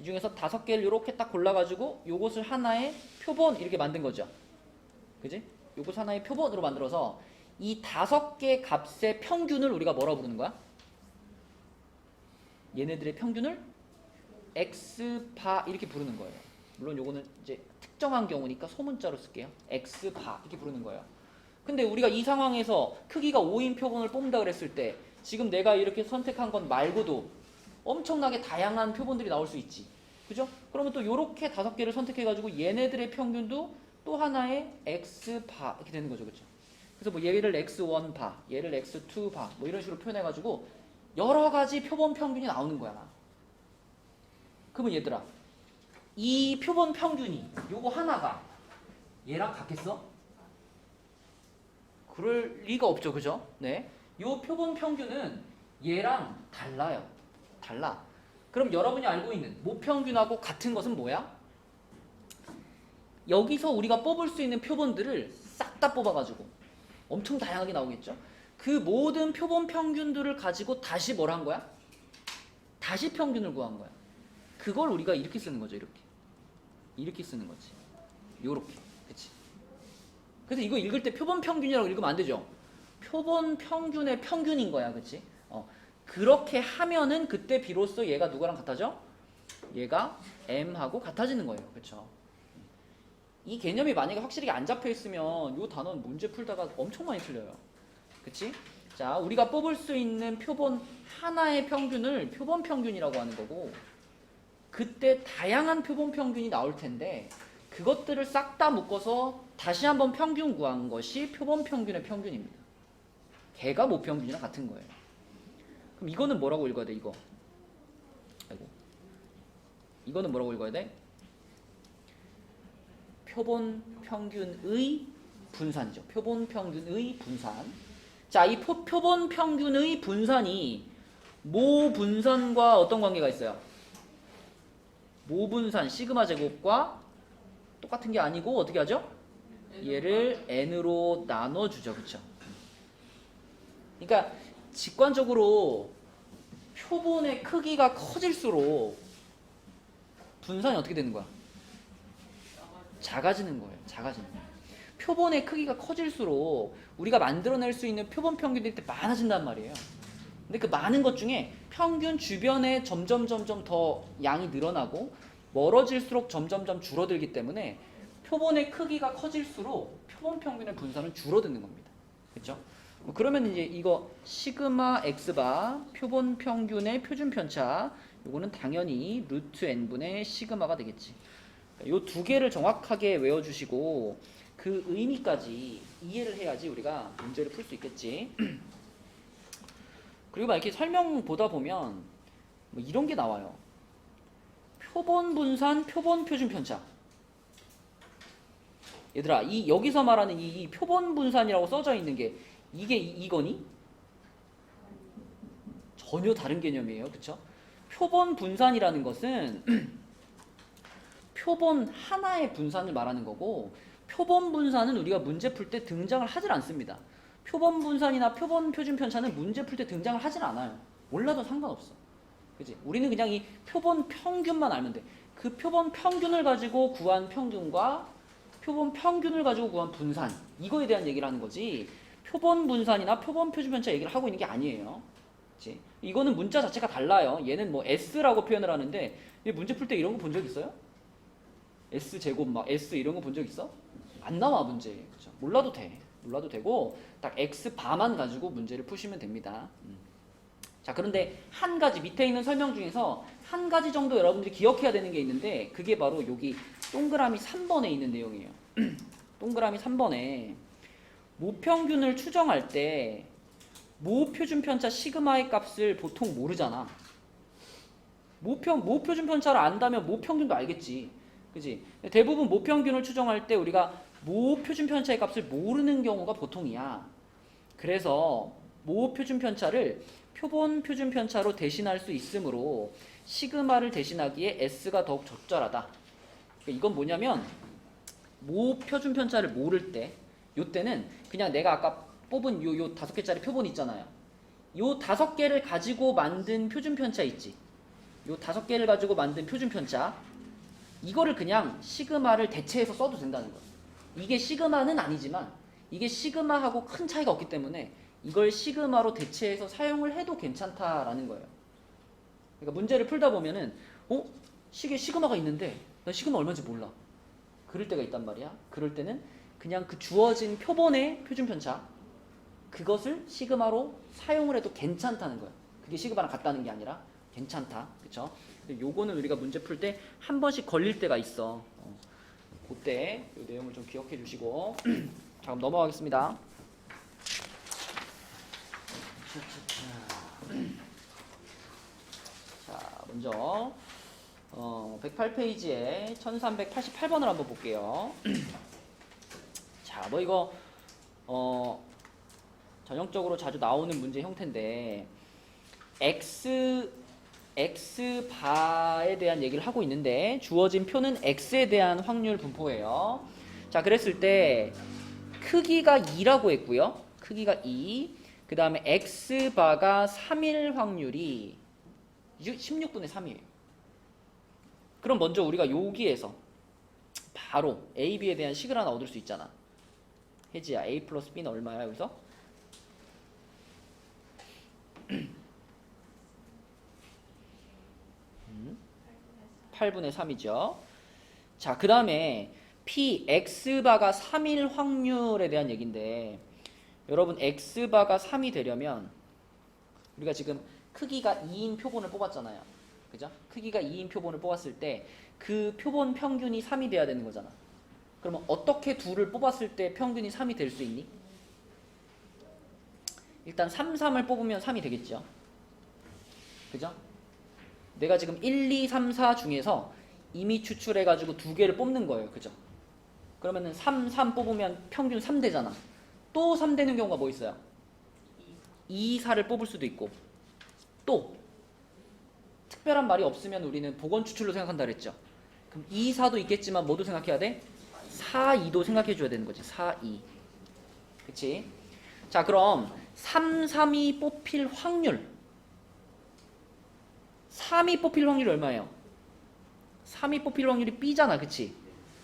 이 중에서 5개를 이렇게 딱 골라가지고 요것을 하나의 표본 이렇게 만든 거죠. 그지? 요것을 하나의 표본으로 만들어서 이 5개 값의 평균을 우리가 뭐라고 부르는 거야? 얘네들의 평균을 x바 이렇게 부르는 거예요. 물론 요거는 이제 특정한 경우니까 소문자로 쓸게요. x바 이렇게 부르는 거예요. 근데 우리가 이 상황에서 크기가 5인 표본을 뽑는다 그랬을 때 지금 내가 이렇게 선택한 건 말고도 엄청나게 다양한 표본들이 나올 수 있지. 그죠? 그러면 또 요렇게 5개를 선택해가지고 얘네들의 평균도 또 하나의 x바 이렇게 되는 거죠. 그죠? 그래서 뭐 얘를 x1바, 얘를 x2바 뭐 이런 식으로 표현해가지고 여러 가지 표본 평균이 나오는 거야. 그러면 얘들아, 이 표본 평균이 요거 하나가 얘랑 같겠어? 그럴 리가 없죠. 그죠? 네. 요 표본 평균은 얘랑 달라요. 달라. 그럼 여러분이 알고 있는 모평균하고 같은 것은 뭐야? 여기서 우리가 뽑을 수 있는 표본들을 싹 다 뽑아가지고 엄청 다양하게 나오겠죠? 그 모든 표본 평균들을 가지고 다시 뭘 한 거야? 다시 평균을 구한 거야. 그걸 우리가 이렇게 쓰는 거죠. 이렇게. 이렇게 쓰는 거지. 요렇게. 그치? 그래서 이거 읽을 때 표본 평균이라고 읽으면 안 되죠. 표본 평균의 평균인 거야. 그치? 그렇게 하면은 그때 비로소 얘가 누구랑 같아져? 얘가 m하고 같아지는 거예요. 그쵸? 이 개념이 만약에 확실히 안 잡혀 있으면 이 단어는 문제 풀다가 엄청 많이 틀려요. 그치? 자, 우리가 뽑을 수 있는 표본 하나의 평균을 표본 평균이라고 하는 거고, 그때 다양한 표본 평균이 나올 텐데 그것들을 싹 다 묶어서 다시 한번 평균 구한 것이 표본 평균의 평균입니다. 걔가 모평균이랑 같은 거예요. 그럼 이거는 뭐라고 읽어야 돼? 이거. 아이고. 이거는 뭐라고 읽어야 돼? 표본 평균의 분산이죠. 표본 평균의 분산. 자, 이 표본 평균의 분산이 모 분산과 어떤 관계가 있어요? 모 분산 시그마 제곱과 똑같은 게 아니고 어떻게 하죠? 얘를 n으로 나눠주죠. 그쵸? 그러니까 직관적으로 표본의 크기가 커질수록 분산이 어떻게 되는 거야? 작아지는 거예요. 작아지는 거예요. 표본의 크기가 커질수록 우리가 만들어낼 수 있는 표본 평균들이 많아진단 말이에요. 근데 그 많은 것 중에 평균 주변에 점점 더 양이 늘어나고 멀어질수록 점점 줄어들기 때문에 표본의 크기가 커질수록 표본 평균의 분산은 줄어드는 겁니다. 그렇죠? 그러면 이제 이거 시그마 x바 표본 평균의 표준 편차, 요거는 당연히 루트 n분의 시그마가 되겠지. 요 두 개를 정확하게 외워주시고 그 의미까지 이해를 해야지 우리가 문제를 풀 수 있겠지. 그리고 막 이렇게 설명 보다 보면 뭐 이런 게 나와요. 표본 분산, 표본 표준 편차. 얘들아, 이 여기서 말하는 이 표본 분산이라고 써져 있는 게 이게 이거니? 전혀 다른 개념이에요. 그쵸? 표본 분산이라는 것은 표본 하나의 분산을 말하는 거고, 표본 분산은 우리가 문제 풀 때 등장을 하질 않습니다. 표본 분산이나 표본 표준 편차는 문제 풀 때 등장을 하질 않아요. 몰라도 상관없어. 그치? 우리는 그냥 이 표본 평균만 알면 돼. 그 표본 평균을 가지고 구한 평균과 표본 평균을 가지고 구한 분산, 이거에 대한 얘기를 하는 거지, 표본 분산이나 표본 표준 편차 얘기를 하고 있는 게 아니에요. 그치? 이거는 문자 자체가 달라요. 얘는 뭐 S라고 표현을 하는데, 문제 풀 때 이런 거 본 적 있어요? S 제곱 막 S 이런 거 본 적 있어? 안 나와 문제. 그쵸? 몰라도 돼. 몰라도 되고 딱 X 바만 가지고 문제를 푸시면 됩니다. 자, 그런데 한 가지 밑에 있는 설명 중에서 한 가지 정도 여러분들이 기억해야 되는 게 있는데, 그게 바로 여기 동그라미 3번에 있는 내용이에요. 동그라미 3번에 모평균을 추정할 때 모표준 편차 시그마의 값을 보통 모르잖아. 모표준 편차를 안다면 모평균도 알겠지. 그지? 대부분 모평균을 추정할 때 우리가 모표준 편차의 값을 모르는 경우가 보통이야. 그래서 모표준 편차를 표본 표준 편차로 대신할 수 있으므로 시그마를 대신하기에 S가 더욱 적절하다. 그러니까 이건 뭐냐면 모 표준 편차를 모를 때, 요때는 그냥 내가 아까 뽑은 요 5개짜리 표본 있잖아요. 요 5개를 가지고 만든 표준 편차 있지. 요 5개를 가지고 만든 표준 편차. 이거를 그냥 시그마를 대체해서 써도 된다는 거예요. 이게 시그마는 아니지만 이게 시그마하고 큰 차이가 없기 때문에 이걸 시그마로 대체해서 사용을 해도 괜찮다라는 거예요. 그러니까 문제를 풀다 보면은 식에 시그마가 있는데 난 시그마 얼마인지 몰라. 그럴 때가 있단 말이야. 그럴 때는 그냥 그 주어진 표본의 표준 편차 그것을 시그마로 사용을 해도 괜찮다는 거예요. 그게 시그마랑 같다는 게 아니라 괜찮다. 그쵸? 요거는 우리가 문제 풀 때 한 번씩 걸릴 때가 있어. 그때 이 내용을 좀 기억해 주시고 자, 그럼 넘어가겠습니다. 자, 먼저 108페이지에 1388번을 한번 볼게요. 자, 뭐 이거 전형적으로 자주 나오는 문제 형태인데 X바에 대한 얘기를 하고 있는데 주어진 표는 X에 대한 확률 분포예요. 자, 그랬을 때 크기가 2라고 했고요. 크기가 2. 그 다음에 X바가 3일 확률이 16분의 3이에요. 그럼 먼저 우리가 여기에서 바로 A, B에 대한 식을 하나 얻을 수 있잖아. 혜지야, A 플러스 B는 얼마야 여기서? 8분의 3이죠. 자, 그 다음에 P, X바가 3일 확률에 대한 얘기인데 여러분 X바가 3이 되려면 우리가 지금 크기가 2인 표본을 뽑았잖아요. 그죠? 크기가 2인 표본을 뽑았을 때 그 표본 평균이 3이 돼야 되는 거잖아. 그러면 어떻게 둘을 뽑았을 때 평균이 3이 될 수 있니? 일단 3, 3을 뽑으면 3이 되겠죠. 그죠? 내가 지금 1, 2, 3, 4 중에서 이미 추출해가지고 2개를 뽑는 거예요. 그죠? 그러면은 3, 3 뽑으면 평균 3 되잖아. 또 3 되는 경우가 뭐 있어요? 2, 4를 뽑을 수도 있고 또 특별한 말이 없으면 우리는 복원 추출로 생각한다 그랬죠. 그럼 2, 4도 있겠지만 뭐도 생각해야 돼? 4, 2도 생각해줘야 되는 거지. 4, 2. 그치? 자, 그럼 3, 3이 뽑힐 확률 3이 뽑힐 확률이 얼마예요? 3이 뽑힐 확률이 B잖아. 그치?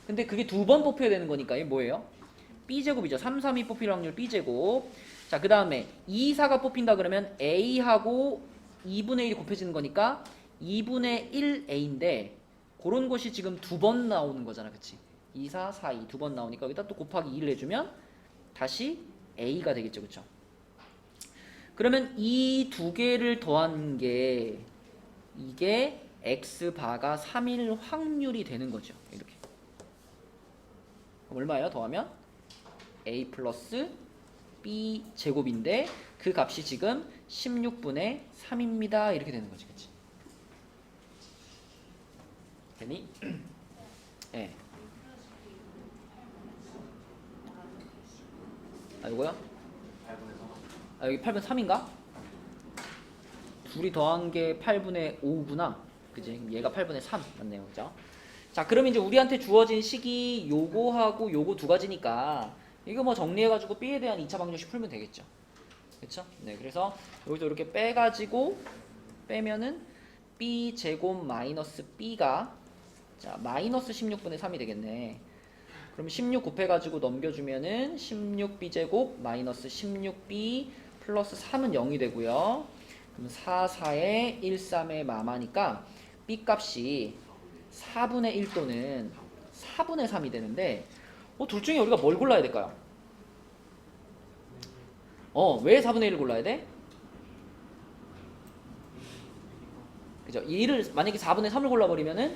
근데 그게 2번 뽑혀야 되는 거니까 이게 뭐예요? B제곱이죠. 3, 3이 뽑힐 확률 B제곱. 자, 그 다음에 2, 4가 뽑힌다 그러면 A하고 2분의 1이 곱해지는 거니까 2분의 1A인데 그런 것이 지금 2번 나오는 거잖아. 그치? 2, 4, 4, 2 두 번 나오니까 여기다 또 곱하기 2를 해주면 다시 A가 되겠죠. 그쵸? 그러면 이 두 개를 더한 게 이게 X바가 3일 확률이 되는 거죠. 이렇게. 그럼 얼마예요? 더하면 A 플러스 B 제곱인데 그 값이 지금 16분의 3입니다. 이렇게 되는 거지. 그치? 되니? 예. 네. 아, 이거요? 아, 여기 8분의 3인가? 둘이 더한 게 8분의 5구나. 그지? 얘가 8분의 3 맞네요. 그죠? 자, 그럼 이제 우리한테 주어진 식이 요거하고 요거 두 가지니까 이거 뭐 정리해가지고 B에 대한 2차 방정식 풀면 되겠죠. 그쵸? 네, 그래서 여기서 이렇게 빼가지고 빼면은 B 제곱 마이너스 B가 자 마이너스 16분의 3이 되겠네. 그럼 16 곱해가지고 넘겨주면은 16B 제곱 마이너스 16B 플러스 3은 0이 되고요. 그럼 4, 4에 1, 3의 마마니까 B 값이 4분의 1 또는 4분의 3이 되는데 둘 중에 우리가 뭘 골라야 될까요? 왜 4분의 1을 골라야 돼? 그죠? 얘를 만약에 4분의 3을 골라버리면은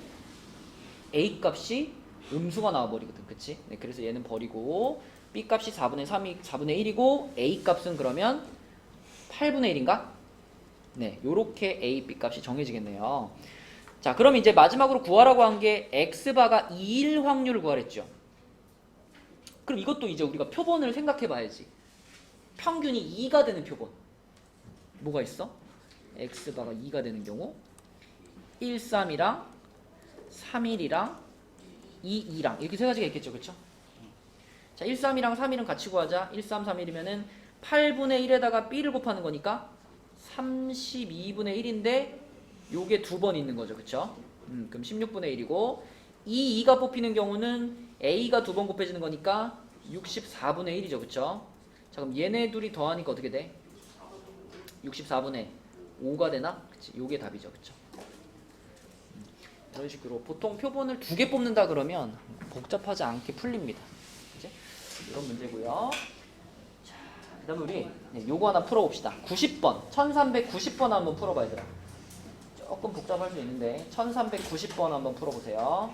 A 값이 음수가 나와버리거든. 그치? 네, 그래서 얘는 버리고 B 값이 4분의 3이 4분의 1이고 A 값은 그러면 8분의 1인가? 네, 요렇게 A, B 값이 정해지겠네요. 자, 그럼 이제 마지막으로 구하라고 한 게 X바가 2일 확률을 구하랬죠. 그럼 이것도 이제 우리가 표본을 생각해 봐야지. 평균이 2가 되는 표본. 뭐가 있어? X바가 2가 되는 경우 1, 3이랑 3, 1이랑 2, 2랑 이렇게 세 가지가 있겠죠. 그렇죠? 자, 1, 3이랑 3일은 같이 구하자. 1, 3, 3일이면은 8분의 1에다가 b를 곱하는 거니까 32분의 1인데 요게 두 번 있는 거죠. 그쵸? 그럼 16분의 1이고 이 2가 뽑히는 경우는 a가 두 번 곱해지는 거니까 64분의 1이죠. 그쵸? 자, 그럼 얘네 둘이 더하니까 어떻게 돼? 64분의 5가 되나? 그치? 요게 답이죠. 그쵸? 이런 식으로 보통 표본을 두 개 뽑는다 그러면 복잡하지 않게 풀립니다. 그치? 이런 문제고요. 자, 그 다음에 우리 요거 하나 풀어봅시다. 90번 1390번 한번 풀어봐 얘들아. 조금 복잡할 수 있는데 1390번 한번 풀어보세요.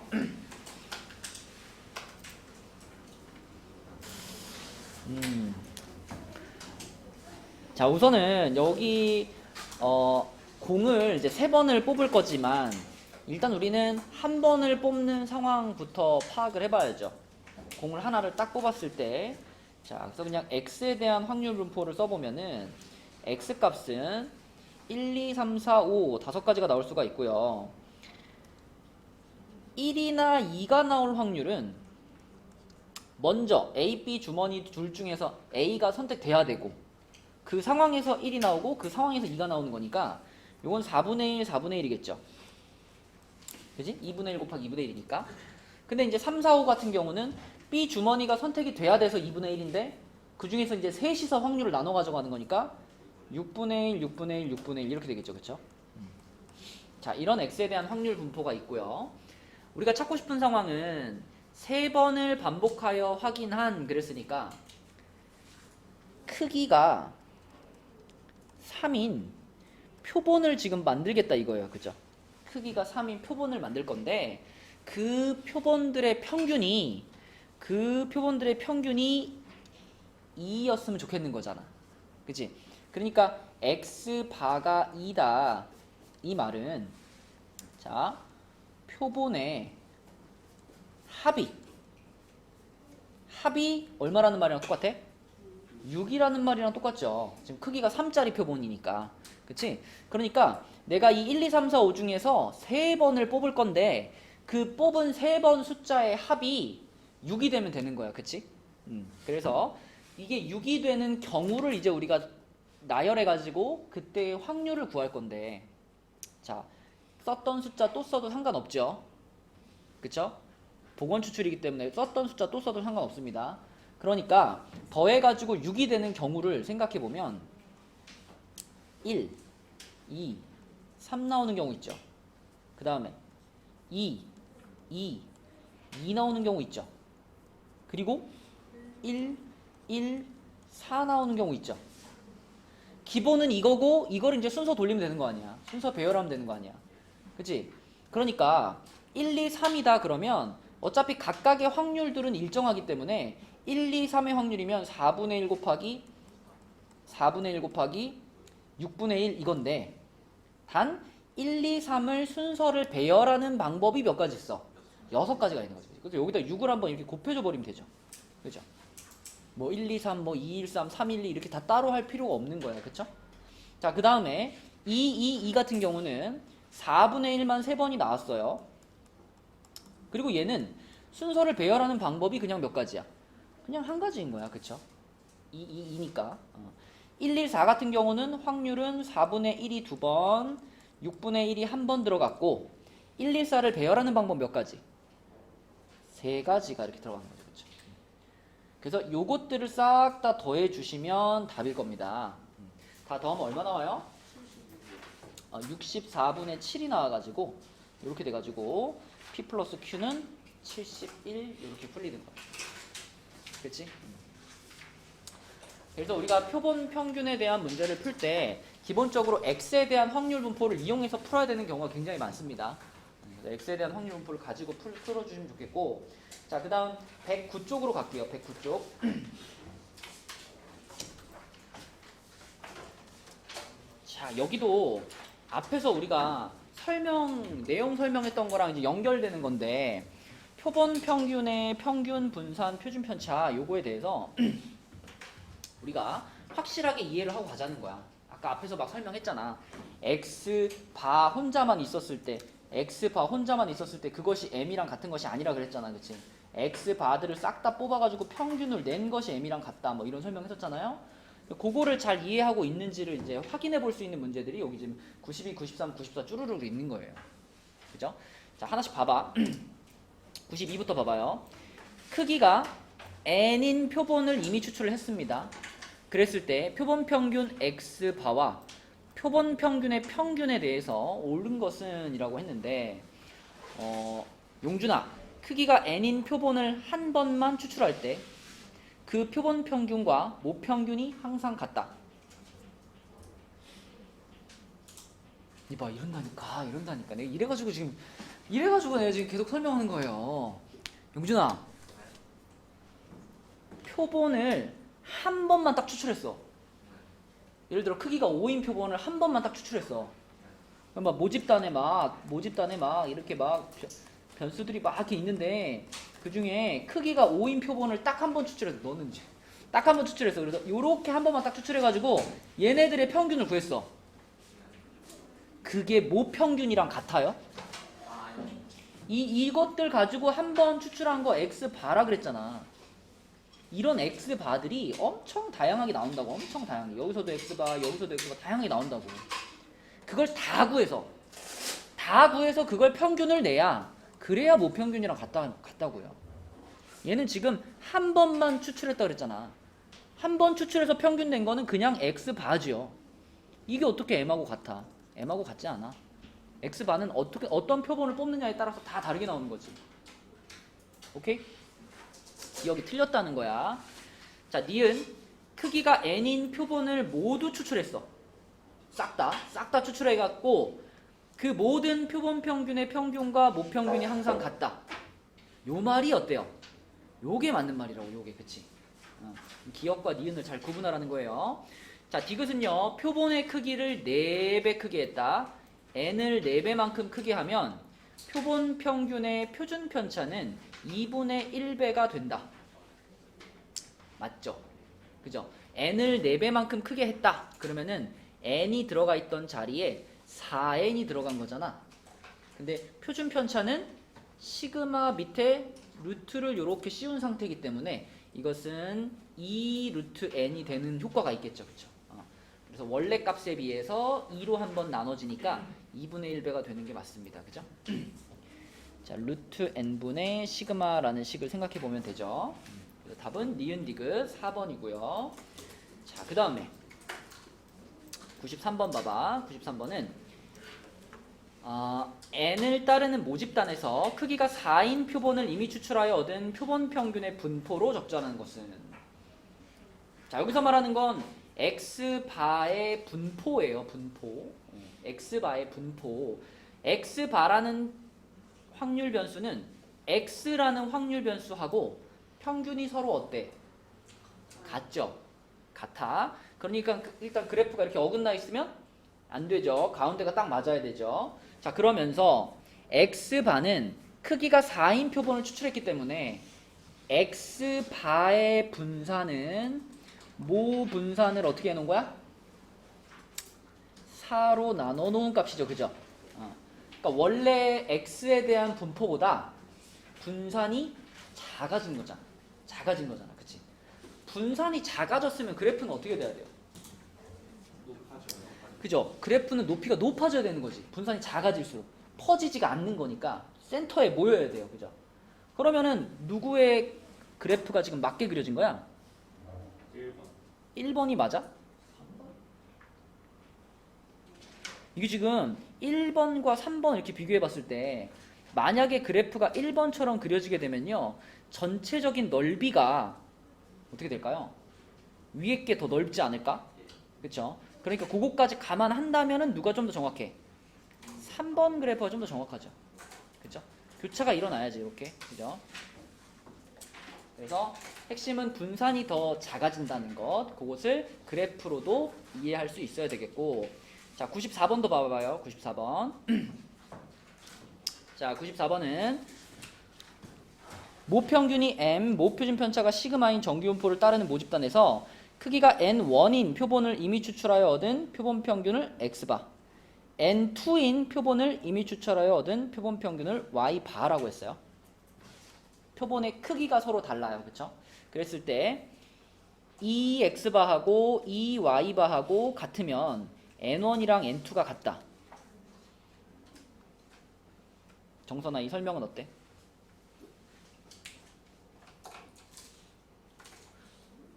자, 우선은 여기 공을 이제 3번을 뽑을 거지만 일단 우리는 한 번을 뽑는 상황부터 파악을 해봐야죠. 공을 하나를 딱 뽑았을 때, 자, 그래서 그냥 x에 대한 확률 분포를 써보면은 x 값은 1, 2, 3, 4, 5 다섯 가지가 나올 수가 있고요. 1이나 2가 나올 확률은 먼저 A, B 주머니 둘 중에서 A가 선택돼야 되고 그 상황에서 1이 나오고 그 상황에서 2가 나오는 거니까 요건 4분의 1, 4분의 1이겠죠. 그지? 2분의 1 곱하기 2분의 1이니까. 근데 이제 3, 4, 5 같은 경우는 B 주머니가 선택이 돼야 돼서 2분의 1인데 그 중에서 이제 셋이서 확률을 나눠 가져가는 거니까 6분의 1, 6분의 1, 6분의 1 이렇게 되겠죠. 그쵸? 자, 이런 x에 대한 확률 분포가 있고요. 우리가 찾고 싶은 상황은 3번을 반복하여 확인한 그랬으니까 크기가 3인 표본을 지금 만들겠다 이거예요. 그죠? 크기가 3인 표본을 만들 건데 그 표본들의 평균이 2였으면 좋겠는 거잖아. 그치? 그러니까 x바가 2다 이 말은 자, 표본의 합이 얼마라는 말이랑 똑같아? 6이라는 말이랑 똑같죠. 지금 크기가 3짜리 표본이니까. 그치? 그러니까 내가 이 1, 2, 3, 4, 5 중에서 3번을 뽑을 건데 그 뽑은 3번 숫자의 합이 6이 되면 되는 거야. 그치? 그래서 이게 6이 되는 경우를 이제 우리가 나열해가지고 그때의 확률을 구할 건데 자, 썼던 숫자 또 써도 상관없죠. 그쵸? 복원 추출이기 때문에 썼던 숫자 또 써도 상관없습니다. 그러니까 더해가지고 6이 되는 경우를 생각해보면 1, 2, 3 나오는 경우 있죠. 그 다음에 2 나오는 경우 있죠. 그리고 1, 4 나오는 경우 있죠. 기본은 이거고 이걸 이제 순서 돌리면 되는 거 아니야. 순서 배열하면 되는 거 아니야. 그치? 그러니까 1, 2, 3이다 그러면 어차피 각각의 확률들은 일정하기 때문에 1, 2, 3의 확률이면 4분의 1 곱하기 6분의 1 이건데 단 1, 2, 3을 순서를 배열하는 방법이 몇 가지 있어? 6가지가 있는 거죠. 그래서 여기다 6을 한번 이렇게 곱해줘 버리면 되죠. 그죠? 뭐 1, 2, 3, 뭐 2, 1, 3, 3, 1, 2 이렇게 다 따로 할 필요가 없는 거야. 그쵸? 자, 그 다음에 2 같은 경우는 4분의 1만 3번이 나왔어요. 그리고 얘는 순서를 배열하는 방법이 그냥 몇 가지야? 그냥 한 가지인 거야. 그쵸? 2니까 1, 1, 4 같은 경우는 확률은 4분의 1이 2번 6분의 1이 한 번 들어갔고 1, 1, 4를 배열하는 방법 몇 가지? 3가지가 이렇게 들어가는 거죠. 그쵸? 그래서 요것들을 싹 다 더해 주시면 답일 겁니다. 다 더하면 얼마 나와요? 64분의 7이 나와가지고 이렇게 돼가지고 P 플러스 Q는 71 이렇게 풀리는 거예요. 그렇지? 그래서 우리가 표본 평균에 대한 문제를 풀 때 기본적으로 X에 대한 확률 분포를 이용해서 풀어야 되는 경우가 굉장히 많습니다. X에 대한 확률 분포를 가지고 풀어주시면 좋겠고, 자, 그 다음 109쪽으로 갈게요. 109쪽. 자, 여기도 앞에서 우리가 내용 설명했던 거랑 이제 연결되는 건데, 표본 평균의 평균 분산 표준 편차 요거에 대해서 우리가 확실하게 이해를 하고 가자는 거야. 아까 앞에서 막 설명했잖아. X바 혼자만 있었을 때 그것이 M이랑 같은 것이 아니라 그랬잖아. 그치? x 바들을 싹 다 뽑아가지고 평균을 낸 것이 m이랑 같다. 뭐 이런 설명했었잖아요. 그거를 잘 이해하고 있는지를 이제 확인해 볼 수 있는 문제들이 여기 지금 92, 93, 94 쭈루루로 있는 거예요. 그죠? 자, 하나씩 봐봐. 92부터 봐봐요. 크기가 n인 표본을 이미 추출을 했습니다. 그랬을 때 표본 평균 x바와 표본 평균의 평균에 대해서 옳은 것은 이라고 했는데 용준아, 크기가 n인 표본을 한 번만 추출할 때 그 표본 평균과 모 평균이 항상 같다. 이봐, 이런다니까. 내가 이래가지고 내가 지금 계속 설명하는 거예요. 용준아, 표본을 한 번만 딱 추출했어. 예를 들어 크기가 5인 표본을 한 번만 딱 추출했어. 그럼 막 모집단에 막 이렇게 막 변수들이 막 이렇게 있는데 그 중에 크기가 5인 표본을 딱 한 번 추출해서 너는 이제 딱 한 번 추출했어. 그래서 요렇게 한 번만 딱 추출해가지고 얘네들의 평균을 구했어. 그게 모 평균이랑 같아요? 이것들 가지고 한 번 추출한 거 x 바라 그랬잖아. 이런 x 바들이 엄청 다양하게 나온다고. 엄청 다양하게. 여기서도 x 바, 여기서도 x 바 다양하게 나온다고. 그걸 다 구해서 그걸 평균을 내야 그래야 모 평균이랑 같다고요. 얘는 지금 한 번만 추출했다 그랬잖아. 한 번 추출해서 평균 낸 거는 그냥 x 바지요. 이게 어떻게 m하고 같아? m하고 같지 않아. x 바는 어떤 표본을 뽑느냐에 따라서 다 다르게 나오는 거지. 오케이? 여기 틀렸다는 거야. 자, 니은 크기가 n인 표본을 모두 추출했어. 싹 다 추출해갖고 그 모든 표본 평균의 평균과 모 평균이 항상 같다. 요 말이 어때요? 요게 맞는 말이라고. 요게, 그치? 기억과 니은을 잘 구분하라는 거예요. 자, 디귿은요, 표본의 크기를 4배 크게 했다. n을 4배만큼 크게 하면 표본 평균의 표준 편차는 2분의 1배가 된다. 맞죠? 그죠? n을 4배만큼 크게 했다. 그러면은 n이 들어가 있던 자리에 4n이 들어간 거잖아. 근데 표준 편차는 시그마 밑에 루트를 이렇게 씌운 상태이기 때문에 이것은 2 루트 n이 되는 효과가 있겠죠. 그쵸? 그래서 원래 값에 비해서 2로 한번 나눠지니까 2분의 1배가 되는 게 맞습니다. 그죠? 자, 루트 n분의 시그마라는 식을 생각해 보면 되죠. 그래서 답은 니은 디귿 4번이고요. 자, 그 다음에 93번 봐봐. 93번은 n을 따르는 모집단에서 크기가 4인 표본을 이미 추출하여 얻은 표본 평균의 분포로 적절한 것은. 자, 여기서 말하는 건 x바의 분포예요. 분포. x바의 분포. x바라는 확률 변수는 x라는 확률 변수하고 평균이 서로 어때? 같죠? 같아. 그러니까 일단 그래프가 이렇게 어긋나 있으면 안 되죠. 가운데가 딱 맞아야 되죠. 자, 그러면서 x바는 크기가 4인 표본을 추출했기 때문에 x바의 분산은 모 분산을 어떻게 해놓은 거야? 4로 나눠 놓은 값이죠. 그죠? 그러니까 원래 x에 대한 분포보다 분산이 작아진 거잖아. 그치? 분산이 작아졌으면 그래프는 어떻게 돼야 돼요? 그죠? 그래프는 높이가 높아져야 되는 거지. 분산이 작아질수록 퍼지지가 않는 거니까 센터에 모여야 돼요. 그죠? 그러면은 누구의 그래프가 지금 맞게 그려진 거야? 1번이 맞아? 이게 지금 1번과 3번 이렇게 비교해 봤을 때 만약에 그래프가 1번처럼 그려지게 되면요, 전체적인 넓이가 어떻게 될까요? 위에 게 더 넓지 않을까? 그쵸? 그러니까 그거까지 감안한다면은 누가 좀 더 정확해? 3번 그래프가 좀 더 정확하죠. 그쵸? 교차가 일어나야지, 이렇게. 그죠? 그래서 핵심은 분산이 더 작아진다는 것, 그것을 그래프로도 이해할 수 있어야 되겠고. 자, 94번도 봐봐요. 94번. 자, 94번은 모평균이 m, 모표준 편차가 시그마인 정기분포를 따르는 모집단에서 크기가 n1인 표본을 이미 추출하여 얻은 표본 평균을 x바, n2인 표본을 이미 추출하여 얻은 표본 평균을 y바라고 했어요. 표본의 크기가 서로 달라요. 그쵸? 그랬을 때 이 x바하고 이 y바하고 같으면 n1이랑 n2가 같다. 정선아, 이 설명은 어때?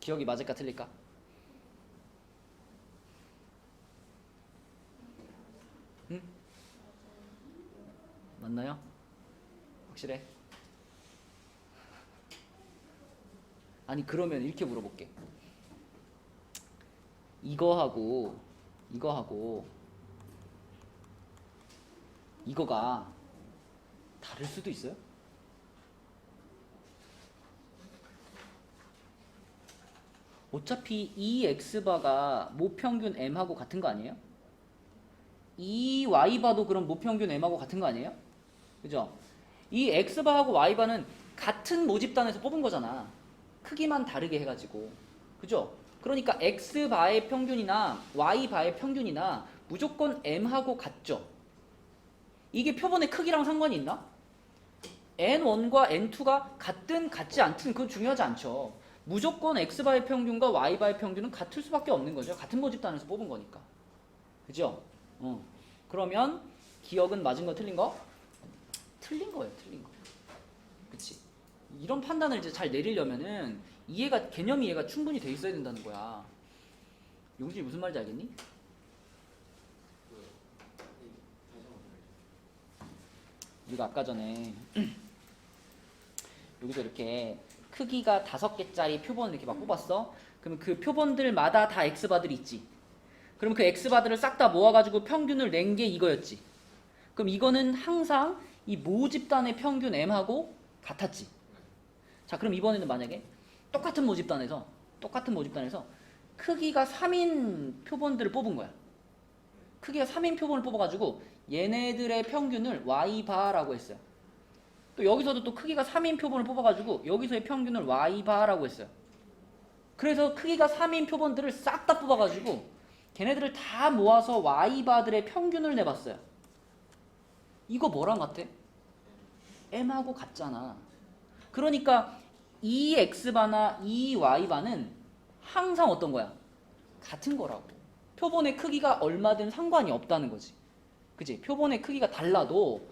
기억이 맞을까 틀릴까? 응? 맞나요? 확실해? 아니 그러면 이렇게 물어볼게. 이거하고 이거가 다를 수도 있어요? 어차피 이 x바가 모평균 m하고 같은 거 아니에요? 이 y바도 그럼 모평균 m하고 같은 거 아니에요? 그죠? 이 x바하고 y바는 같은 모집단에서 뽑은 거잖아. 크기만 다르게 해가지고. 그죠? 그러니까 x바의 평균이나 y바의 평균이나 무조건 m하고 같죠? 이게 표본의 크기랑 상관이 있나? n1과 n2가 같든 같지 않든 그건 중요하지 않죠. 무조건 x바의 평균과 y바의 평균은 같을 수밖에 없는 거죠. 같은 모집단에서 뽑은 거니까. 그죠? 그러면 기억은 맞은 거 틀린 거? 틀린 거예요. 틀린 거. 그치? 이런 판단을 이제 잘 내리려면은 개념 이해가 충분히 돼 있어야 된다는 거야. 용진이 무슨 말인지 알겠니? 우리가 아까 전에 여기서 이렇게 크기가 5개짜리 표본을 이렇게 막 뽑았어. 그러면 그 표본들마다 다 x바들이 있지. 그럼 그 x바들을 싹 다 모아가지고 평균을 낸 게 이거였지. 그럼 이거는 항상 이 모집단의 평균 m하고 같았지. 자, 그럼 이번에는 만약에 똑같은 모집단에서 크기가 3인 표본들을 뽑은 거야. 크기가 3인 표본을 뽑아가지고 얘네들의 평균을 y바라고 했어요. 또 여기서도 또 크기가 3인 표본을 뽑아가지고 여기서의 평균을 y바라고 했어요. 그래서 크기가 3인 표본들을 싹 다 뽑아가지고 걔네들을 다 모아서 y바들의 평균을 내봤어요. 이거 뭐랑 같아? m하고 같잖아. 그러니까 이 x바나 이 y바는 항상 어떤 거야? 같은 거라고. 표본의 크기가 얼마든 상관이 없다는 거지. 그치? 표본의 크기가 달라도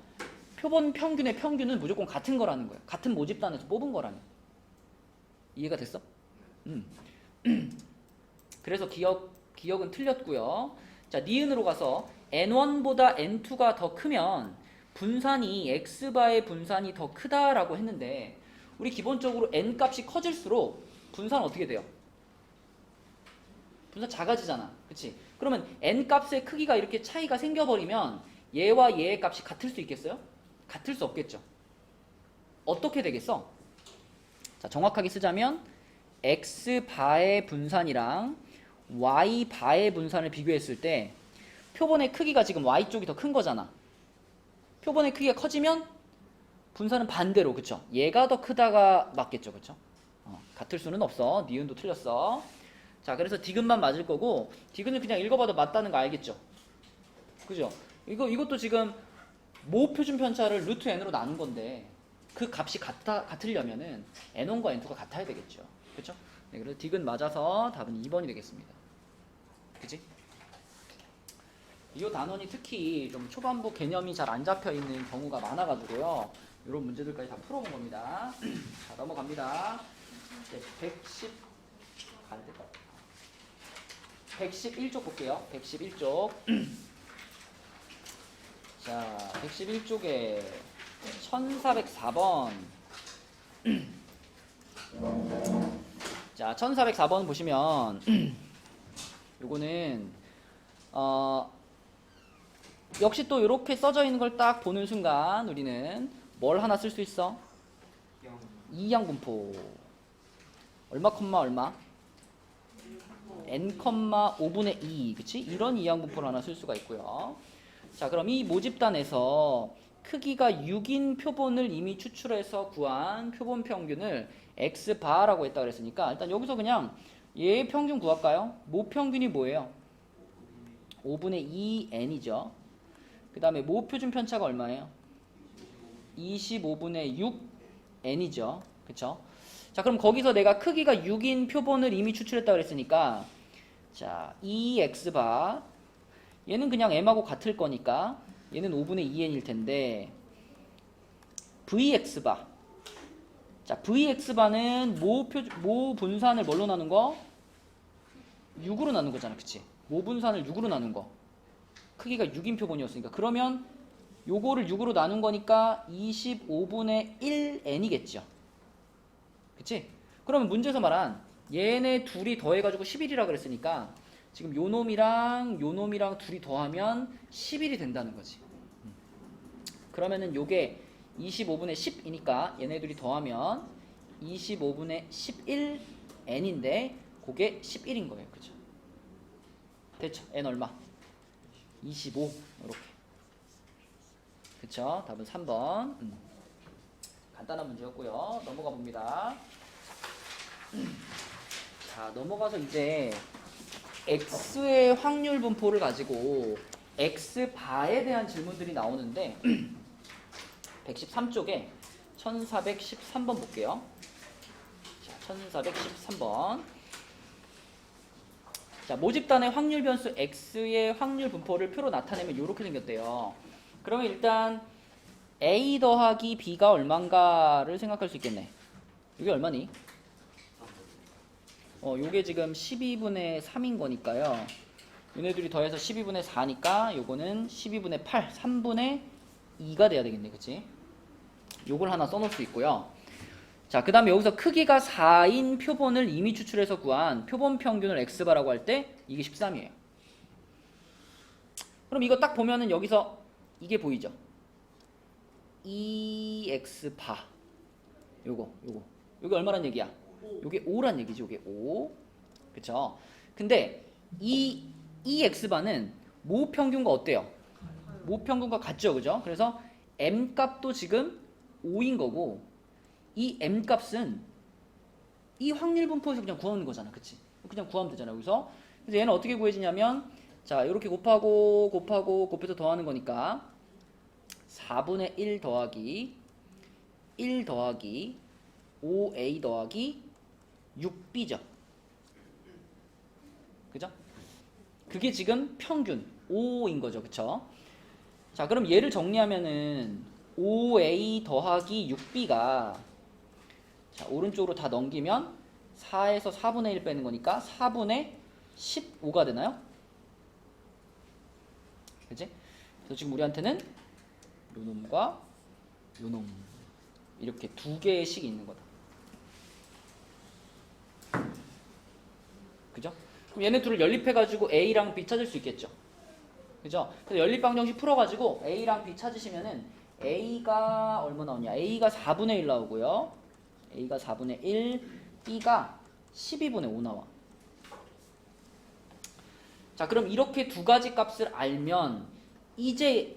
표본 평균의 평균은 무조건 같은 거라는 거야. 같은 모집단에서 뽑은 거라는. 이해가 됐어? 그래서 기억은 틀렸고요. 자, 니은으로 가서 n1보다 n2가 더 크면 분산이 x바의 분산이 더 크다라고 했는데 우리 기본적으로 n 값이 커질수록 분산 어떻게 돼요? 분산 작아지잖아. 그치? 그러면 n 값의 크기가 이렇게 차이가 생겨버리면 얘와 얘의 값이 같을 수 있겠어요? 같을 수 없겠죠. 어떻게 되겠어? 자, 정확하게 쓰자면 x바의 분산이랑 y바의 분산을 비교했을 때 표본의 크기가 지금 y쪽이 더 큰 거잖아. 표본의 크기가 커지면 분산은 반대로, 그쵸? 얘가 더 크다가 맞겠죠, 그쵸? 같을 수는 없어. 니은도 틀렸어. 자, 그래서 디귿만 맞을 거고 디귿은 그냥 읽어봐도 맞다는 거 알겠죠? 그죠? 이것도 지금 모 표준 편차를 루트 n으로 나눈 건데 그 값이 같으려면은 n1과 n2가 같아야 되겠죠. 그쵸? 네, 그래서 디귿 맞아서 답은 2번이 되겠습니다. 그치? 이 단원이 특히 좀 초반부 개념이 잘 안 잡혀 있는 경우가 많아가지고요. 이런 문제들까지 다 풀어본 겁니다. 자, 넘어갑니다. 네, 111쪽 볼게요. 111쪽. 자, 111쪽에 1404번. 자, 1404번 보시면 요거는 역시 또 이렇게 써져 있는 걸 딱 보는 순간 우리는 뭘 하나 쓸 수 있어? 이항분포. 얼마 컴마 얼마? n, 5분의 2. 그치? 이런 이항분포를 하나 쓸 수가 있고요. 자, 그럼 이 모집단에서 크기가 6인 표본을 이미 추출해서 구한 표본 평균을 x바라고 했다 그랬으니까 일단 여기서 그냥 얘의 평균 구할까요? 모 평균이 뭐예요? 5분의 2n이죠. 그 다음에 모 표준 편차가 얼마예요? 25분의 6 n이죠. 그쵸? 자, 그럼 거기서 내가 크기가 6인 표본을 이미 추출했다 그랬으니까 자, 2x바 얘는 그냥 m하고 같을 거니까 얘는 5분의 2n일 텐데 vx바 자, vx바는 모 분산을 뭘로 나눈 거? 6으로 나눈 거잖아. 그치? 모 분산을 6으로 나눈 거. 크기가 6인 표본이었으니까 그러면 요거를 6으로 나눈 거니까 25분의 1n이겠죠. 그치? 그러면 문제에서 말한 얘네 둘이 더해가지고 11이라 그랬으니까 지금 요 놈이랑 둘이 더하면 11이 된다는 거지. 그러면은 요게 25분의 10이니까 얘네 둘이 더하면 25분의 11n인데 그게 11인 거예요. 그죠? 됐죠? n 얼마? 25 이렇게. 그쵸? 답은 3번. 간단한 문제였고요. 넘어가 봅니다. 자, 넘어가서 이제 x의 확률 분포를 가지고 x바에 대한 질문들이 나오는데 113쪽에 1413번 볼게요. 자, 1413번. 자, 모집단의 확률 변수 x의 확률 분포를 표로 나타내면 이렇게 생겼대요. 그러면 일단 a 더하기 b가 얼만가를 생각할 수 있겠네. 이게 얼마니? 요게 지금 12분의 3인 거니까요. 얘네들이 더해서 12분의 4니까 요거는 12분의 8, 3분의 2가 돼야 되겠네. 그치? 요걸 하나 써놓을 수 있고요. 자, 그 다음에 여기서 크기가 4인 표본을 이미 추출해서 구한 표본 평균을 x바라고 할 때 이게 13이에요. 그럼 이거 딱 보면은 여기서 이게 보이죠? 2x바 요게 얼마란 얘기야? 요게 5란 얘기지. 요게 5. 그쵸? 근데 이 x바는 모 평균과 어때요? 모 평균과 같죠. 그죠? 그래서 m 값도 지금 5인 거고 이 m 값은 이 확률 분포에서 그냥 구하는 거잖아. 그치? 그냥 구하면 되잖아. 여기서. 그래서 얘는 어떻게 구해지냐면 자, 이렇게 곱해서 더하는 거니까 4분의 1 더하기 1 더하기 5a 더하기 6b죠. 그죠? 그게 지금 평균 5인 거죠. 그쵸? 자, 그럼 얘를 정리하면은 5a 더하기 6b가 자, 오른쪽으로 다 넘기면 4에서 4분의 1 빼는 거니까 4분의 15가 되나요? 그치? 그래서 지금 우리한테는 요 놈과 요 놈 이렇게 두 개씩 있는 거다. 그죠? 그럼 얘네 둘을 연립해가지고 A랑 B 찾을 수 있겠죠? 그죠? 그래서 연립방정식 풀어가지고 A랑 B 찾으시면은 A가 얼마 나오냐? A가 4분의 1 나오고요. A가 4분의 1, B가 12분의 5 나와. 자, 그럼 이렇게 두 가지 값을 알면 이제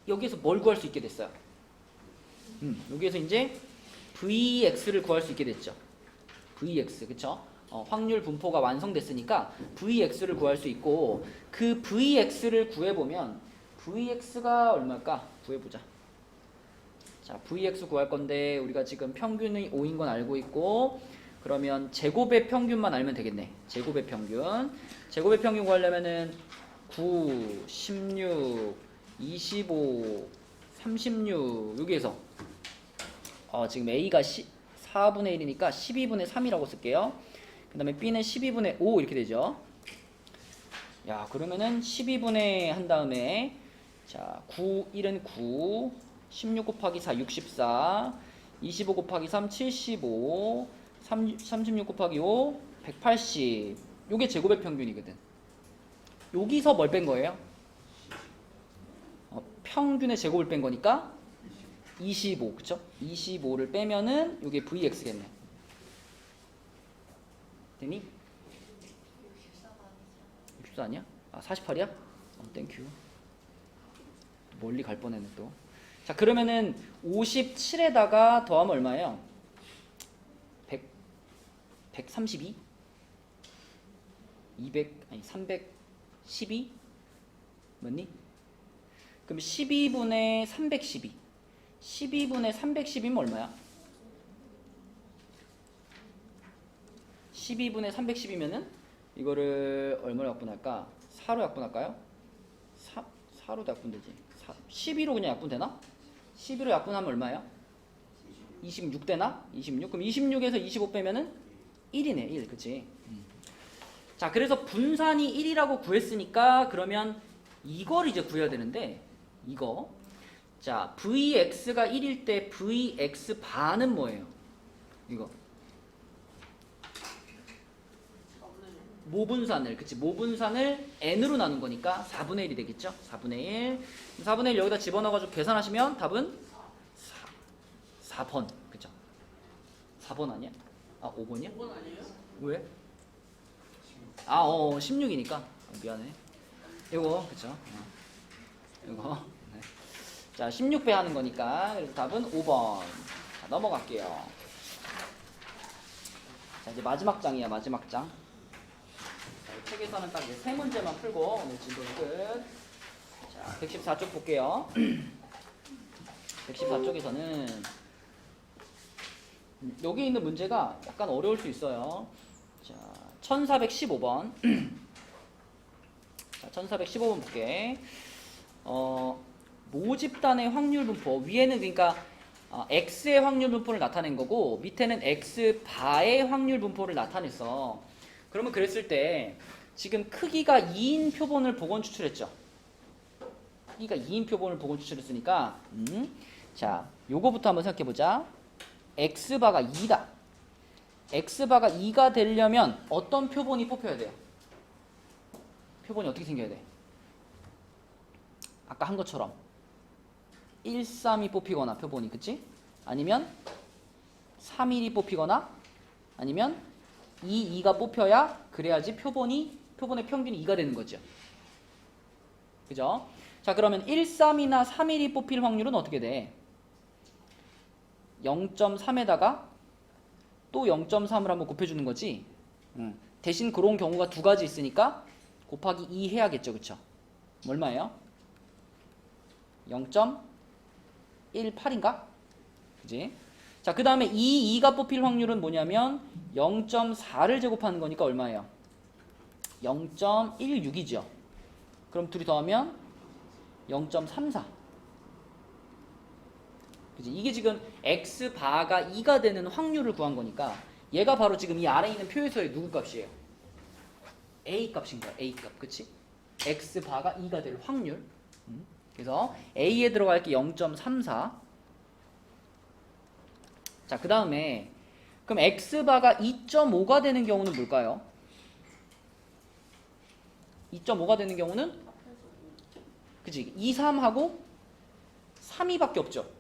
여기에서 뭘 구할 수 있게 됐어요? 여기에서 이제 Vx를 구할 수 있게 됐죠. Vx, 그쵸? 확률 분포가 완성됐으니까 Vx를 구할 수 있고 그 Vx를 구해보면 Vx가 얼마일까? 구해보자. 자, Vx 구할 건데 우리가 지금 평균이 5인 건 알고 있고 그러면 제곱의 평균만 알면 되겠네. 제곱의 평균. 제곱의 평균 구하려면은 9, 16, 25, 36 여기에서 지금 A가 4분의 1이니까 12분의 3이라고 쓸게요. 그 다음에 B는 12분의 5 이렇게 되죠. 야, 그러면은 12분의 한 다음에 자, 9, 1은 9, 16 곱하기 4, 64, 25 곱하기 3, 75, 36 곱하기 5, 180. 요게 제곱의 평균이거든. 여기서 뭘 뺀 거예요? 평균의 제곱을 뺀 거니까 25, 그쵸? 25를 빼면은 요게 Vx겠네. 되니? 64 아니야? 아, 48이야? 땡큐. 멀리 갈 뻔했네 또. 자, 그러면은 57에다가 더하면 얼마예요? 132? 312? 맞니? 그럼 12분의 312. 12분의 312면 얼마야? 12분의 310이면은 이거를 얼마로 약분할까? 4로 약분할까요? 4로도 약분되지. 12로 그냥 약분되나? 12로 약분하면 얼마예요? 26 되나? 26. 그럼 26에서 25 빼면은 1이네. 1. 그치? 자, 그래서 분산이 1이라고 구했으니까 그러면 이걸 이제 구해야 되는데 이거. 자, Vx가 1일 때 Vx 반은 뭐예요? 이거. 모분산을, 그치? 모분산을 n으로 나눈 거니까 4분의 1이 되겠죠? 4분의 1. 4분의 1 여기다 집어넣어가지고 계산하시면 답은 4번. 그쵸? 4번 아니야? 아, 5번이야? 5번 아니에요? 왜? 16이니까. 미안해. 이거, 그쵸? 이거. 네. 자, 16배 하는 거니까. 그래서 답은 5번. 자, 넘어갈게요. 자, 이제 마지막 장이야, 마지막 장. 자, 책에서는 딱 이제 세 문제만 풀고 오늘 진도는 끝. 자, 114쪽 볼게요. 114쪽에서는 여기 있는 문제가 약간 어려울 수 있어요. 자, 1415번. 자, 1415번 볼게. 모집단의 확률 분포. 위에는 그러니까 x의 확률 분포를 나타낸 거고 밑에는 x 바의 확률 분포를 나타냈어. 그러면 그랬을 때 지금 크기가 2인 표본을 복원 추출했죠. 크기가 2인 표본을 복원 추출했으니까 자, 요거부터 한번 생각해 보자. x바가 2다. x바가 2가 되려면 어떤 표본이 뽑혀야 돼요? 표본이 어떻게 생겨야 돼? 아까 한 것처럼 1, 3이 뽑히거나 표본이, 그치? 아니면 3, 1이 뽑히거나 아니면 2, 2가 뽑혀야 그래야지 표본의 평균이 2가 되는 거죠. 그죠? 자, 그러면 1, 3이나 3, 1이 뽑힐 확률은 어떻게 돼? 0.3에다가 또 0.3을 한번 곱해주는 거지. 대신 그런 경우가 두 가지 있으니까 곱하기 2 해야겠죠. 그쵸? 얼마예요? 0.18인가? 그지? 자, 그 다음에 2가 뽑힐 확률은 뭐냐면 0.4를 제곱하는 거니까 얼마예요? 0.16이죠. 그럼 둘이 더하면 0.34. 그지? 이게 지금 x바가 2가 되는 확률을 구한 거니까 얘가 바로 지금 이 아래에 있는 표에서의 누구 값이에요? a 값인 거야. a 값. 그치? x바가 2가 될 확률. 그래서 a에 들어갈 게 0.34. 자, 그 다음에 그럼 x바가 2.5가 되는 경우는 뭘까요? 2.5가 되는 경우는 그치? 2, 3하고 3, 2밖에 없죠.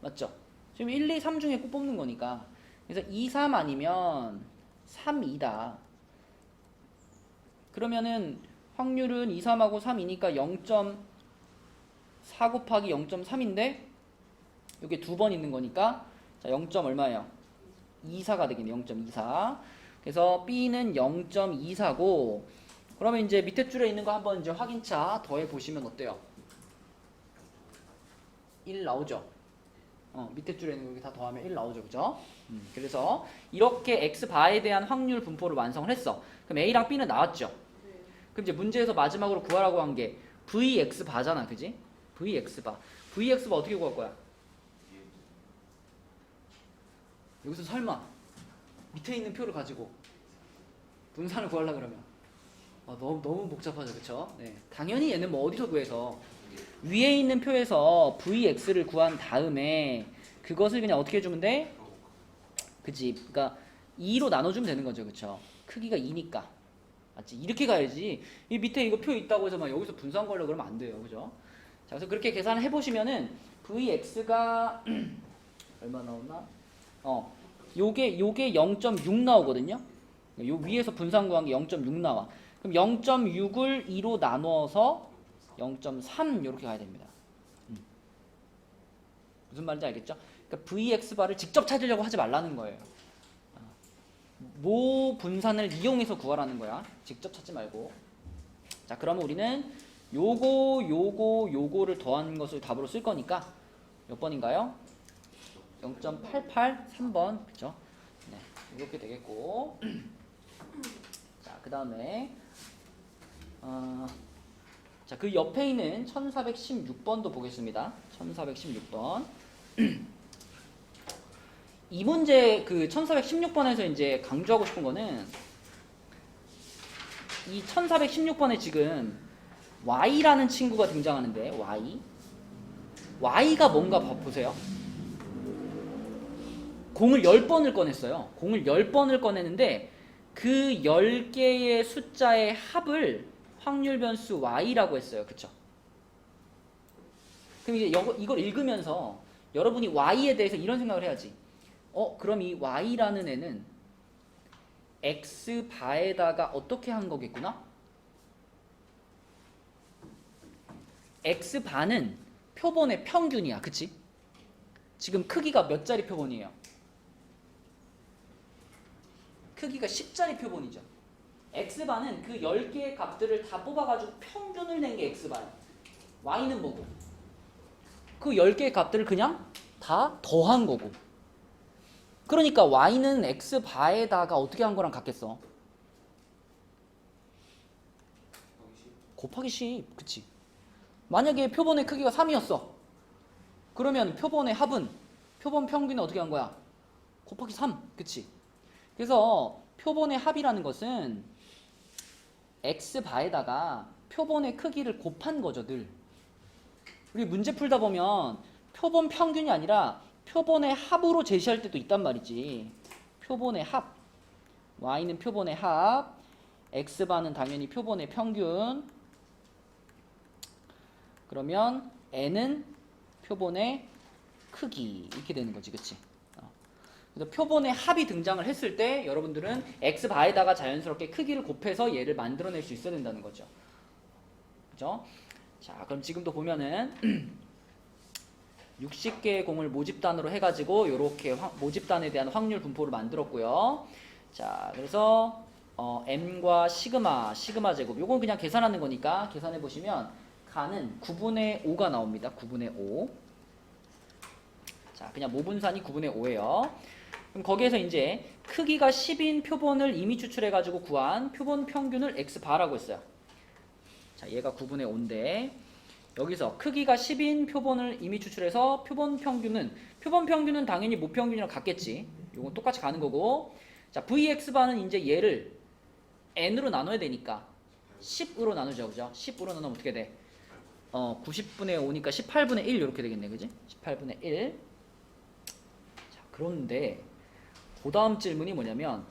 맞죠? 지금 1, 2, 3 중에 꼭 뽑는 거니까. 그래서 2, 3 아니면 3, 2다. 그러면은 확률은 2, 3하고 3이니까 0.4 곱하기 0.3인데 이게 두 번 있는 거니까 자, 0. 얼마예요? 24가 되겠네. 0.24. 그래서 B는 0.24고 그러면 이제 밑에 줄에 있는 거 한번 이제 확인차 더해 보시면 어때요? 1 나오죠? 밑에 줄에 있는 거 여기 다 더하면 1 나오죠. 그죠? 그래서 이렇게 x바에 대한 확률 분포를 완성을 했어. 그럼 A랑 B는 나왔죠? 그럼 이제 문제에서 마지막으로 구하라고 한 게 Vx바잖아. 그지? Vx바. Vx바 어떻게 구할 거야? 여기서 설마 밑에 있는 표를 가지고 분산을 구하려고 그러면 너무 복잡하죠. 그쵸? 네. 당연히 얘는 뭐 어디서 구해서 위에 있는 표에서 Vx를 구한 다음에 그것을 그냥 어떻게 해주면 돼? 그치? 그러니까 2로 나눠주면 되는 거죠. 그쵸? 크기가 2니까. 맞지? 이렇게 가야지. 이 밑에 이거 표 있다고 해서 막 여기서 분산 구하려고 그러면 안 돼요. 그죠? 자, 그래서 그렇게 계산을 해보시면은 Vx가 얼마 나오나? 요게 0.6 나오거든요. 요 위에서 분산 구한 게 0.6 나와. 그럼 0.6을 2로 나누어서 0.3 이렇게 가야 됩니다. 무슨 말인지 알겠죠? 그러니까 Vx바를 직접 찾으려고 하지 말라는 거예요. 모 분산을 이용해서 구하라는 거야. 직접 찾지 말고. 자, 그러면 우리는 요거를 더한 것을 답으로 쓸 거니까 몇 번인가요? 0.88 3번. 그죠? 네. 이렇게 되겠고 자, 그 다음에 자, 그 옆에 있는 1416번도 보겠습니다. 1416번. 이 문제 그 1416번에서 이제 강조하고 싶은 거는 이 1416번에 지금 y라는 친구가 등장하는데 y가 뭔가 보세요. 공을 10번을 꺼냈어요. 공을 10번을 꺼내는데 그 10개의 숫자의 합을 확률 변수 y라고 했어요. 그쵸? 그럼 이제 이걸 읽으면서 여러분이 y에 대해서 이런 생각을 해야지. 그럼 이 y라는 애는 x 바에다가 어떻게 한 거겠구나? x 바는 표본의 평균이야. 그치? 지금 크기가 몇 자리 표본이에요? 크기가 10자리 표본이죠. x바는 그 10개의 값들을 다 뽑아가지고 평균을 낸 게 x바야. y는 뭐고? 그 10개의 값들을 그냥 다 더한 거고. 그러니까 y는 x바에다가 어떻게 한 거랑 같겠어? 곱하기 10. 그치? 만약에 표본의 크기가 3이었어. 그러면 표본의 합은 표본 평균은 어떻게 한 거야? 곱하기 3. 그치? 그래서 표본의 합이라는 것은 x바에다가 표본의 크기를 곱한 거죠, 늘. 우리 문제 풀다 보면 표본 평균이 아니라 표본의 합으로 제시할 때도 있단 말이지. 표본의 합. y는 표본의 합. x바는 당연히 표본의 평균. 그러면 n은 표본의 크기. 이렇게 되는 거지, 그치? 그래서 표본의 합이 등장을 했을 때 여러분들은 x바에다가 자연스럽게 크기를 곱해서 얘를 만들어낼 수 있어야 된다는 거죠. 그죠? 자, 그럼 지금도 보면은 60개의 공을 모집단으로 해가지고 이렇게 모집단에 대한 확률 분포를 만들었고요. 자, 그래서 m과 시그마 제곱 요건 그냥 계산하는 거니까 계산해 보시면 가는 9분의 5가 나옵니다. 9분의 5. 자, 그냥 모분산이 9분의 5예요. 그럼 거기에서 이제 크기가 10인 표본을 이미 추출해가지고 구한 표본 평균을 x바라고 했어요. 자, 얘가 9분의 5인데 여기서 크기가 10인 표본을 이미 추출해서 표본 평균은 당연히 모평균이랑 같겠지. 요건 똑같이 가는 거고. 자, vx바는 이제 얘를 n으로 나눠야 되니까 10으로 나누죠. 그죠? 10으로 나누면 어떻게 돼? 90분의 5니까 18분의 1 이렇게 되겠네. 그지? 18분의 1. 자, 그런데 그 다음 질문이 뭐냐면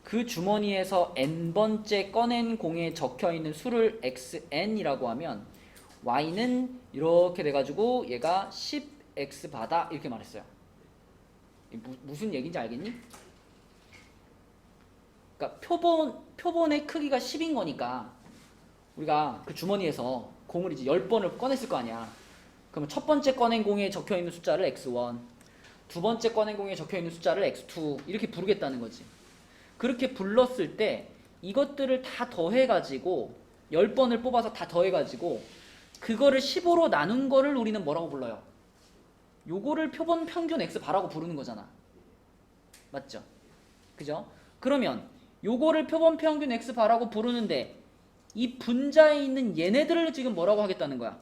그 주머니에서 n번째 꺼낸 공에 적혀있는 수를 xn이라고 하면 y는 이렇게 돼가지고 얘가 10x바다 이렇게 말했어요. 무슨 얘기인지 알겠니? 그러니까 표본의 크기가 10인 거니까 우리가 그 주머니에서 공을 이제 10번을 꺼냈을 거 아니야. 그러면 첫 번째 꺼낸 공에 적혀있는 숫자를 x1, 두 번째 꺼낸 공에 적혀있는 숫자를 x2 이렇게 부르겠다는 거지. 그렇게 불렀을 때 이것들을 다 더해가지고 10번을 뽑아서 다 더해가지고 그거를 15로 나눈 거를 우리는 뭐라고 불러요? 요거를 표본 평균 x바라고 부르는 거잖아. 맞죠? 그죠? 그러면 요거를 표본 평균 x바라고 부르는데 이 분자에 있는 얘네들을 지금 뭐라고 하겠다는 거야?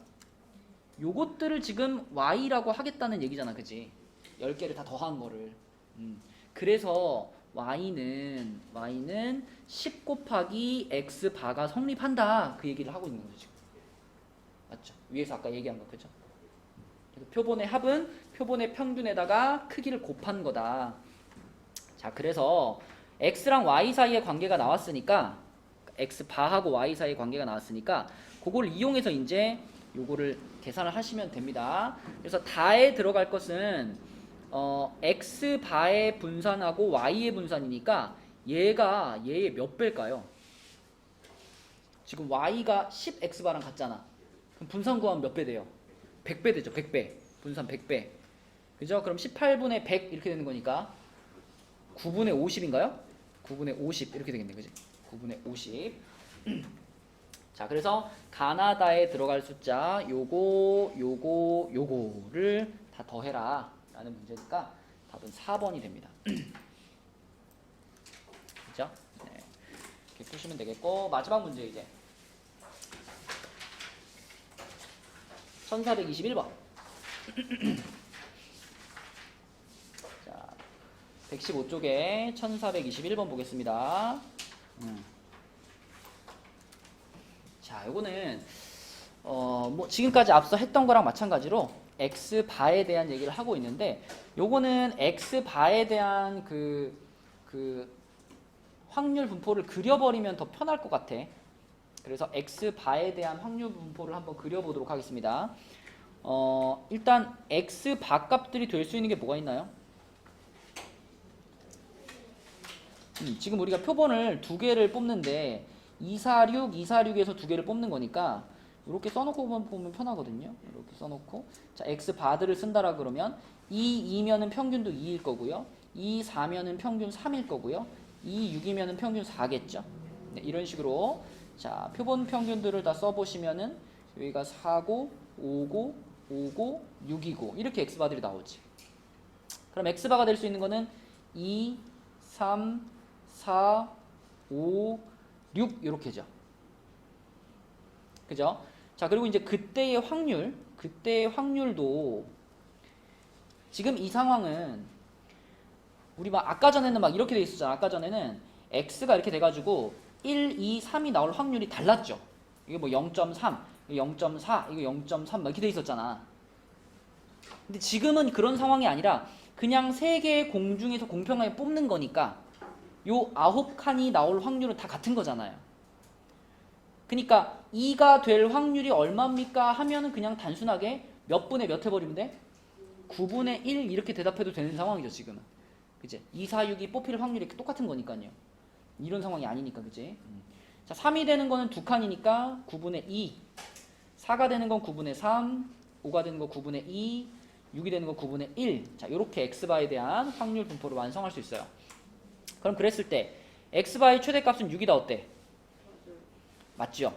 요것들을 지금 y라고 하겠다는 얘기잖아. 그지? 10개를 다 더한 거를. 그래서 y는 10 곱하기 x바가 성립한다. 그 얘기를 하고 있는 거죠. 지금. 맞죠? 위에서 아까 얘기한 거. 그죠? 그래서 표본의 합은 표본의 평균에다가 크기를 곱한 거다. 자, 그래서 x랑 y 사이의 관계가 나왔으니까 x바하고 y 사이의 관계가 나왔으니까 그걸 이용해서 이제 요거를 계산을 하시면 됩니다. 그래서 다에 들어갈 것은 x바의 분산하고 y의 분산이니까 얘가 얘의 몇 배일까요? 지금 y가 10x바랑 같잖아. 그럼 분산 구하면 몇 배 돼요? 100배 되죠. 100배. 분산 100배. 그죠? 그럼 18분의 100 이렇게 되는 거니까 9분의 50인가요? 9분의 50 이렇게 되겠네. 그지? 9분의 50. 자, 그래서 가나다에 들어갈 숫자 요거를 다 더해라 라는 문제니까 답은 4번이 됩니다. 그죠? 네. 이렇게 푸시면 되겠고 마지막 문제 이제 1421번. 자, 115쪽에 1421번 보겠습니다. 자, 요거는 뭐 지금까지 앞서 했던 거랑 마찬가지로 x 바에 대한 얘기를 하고 있는데 요거는 x 바에 대한 그 확률 분포를 그려버리면 더 편할 것 같아. 그래서 x 바에 대한 확률 분포를 한번 그려보도록 하겠습니다. 일단 x 바 값들이 될 수 있는 게 뭐가 있나요? 지금 우리가 표본을 두 개를 뽑는데 246, 246에서 두 개를 뽑는 거니까 이렇게 써놓고 보면 편하거든요. 이렇게 써놓고 자 x 바들을 쓴다라 그러면 2면은 평균도 2일 거고요. 4면은 평균 3일 거고요. 6이면은 평균 4겠죠. 네, 이런 식으로 자 표본 평균들을 다 써보시면은 여기가 4고 5고 5고 6이고 이렇게 x바들이 나오지. 그럼 x바가 될 수 있는 거는 2, 3, 4, 5, 6 이렇게죠. 그죠? 자 그리고 이제 그때의 확률도 지금 이 상황은 우리 막 아까 전에는 막 이렇게 돼 있었잖아. 아까 전에는 x가 이렇게 돼가지고 1, 2, 3이 나올 확률이 달랐죠. 이게 뭐 0.3, 0.4, 이거 0.3 막 이렇게 돼 있었잖아. 근데 지금은 그런 상황이 아니라 그냥 세 개의 공 중에서 공평하게 뽑는 거니까 요 9칸이 나올 확률은 다 같은 거잖아요. 그러니까 2가 될 확률이 얼마입니까? 하면은 그냥 단순하게 몇 분의 몇 해버리면 돼? 9분의 1 이렇게 대답해도 되는 상황이죠 지금은. 그치? 2, 4, 6이 뽑힐 확률이 똑같은 거니까요. 이런 상황이 아니니까 그치? 자 3이 되는 거는 두 칸이니까 9분의 2 4가 되는 건 9분의 3 5가 되는 건 9분의 2 6이 되는 건 9분의 1 자 요렇게 x바에 대한 확률 분포를 완성할 수 있어요. 그럼 그랬을 때 x바의 최대값은 6이다 어때? 맞죠?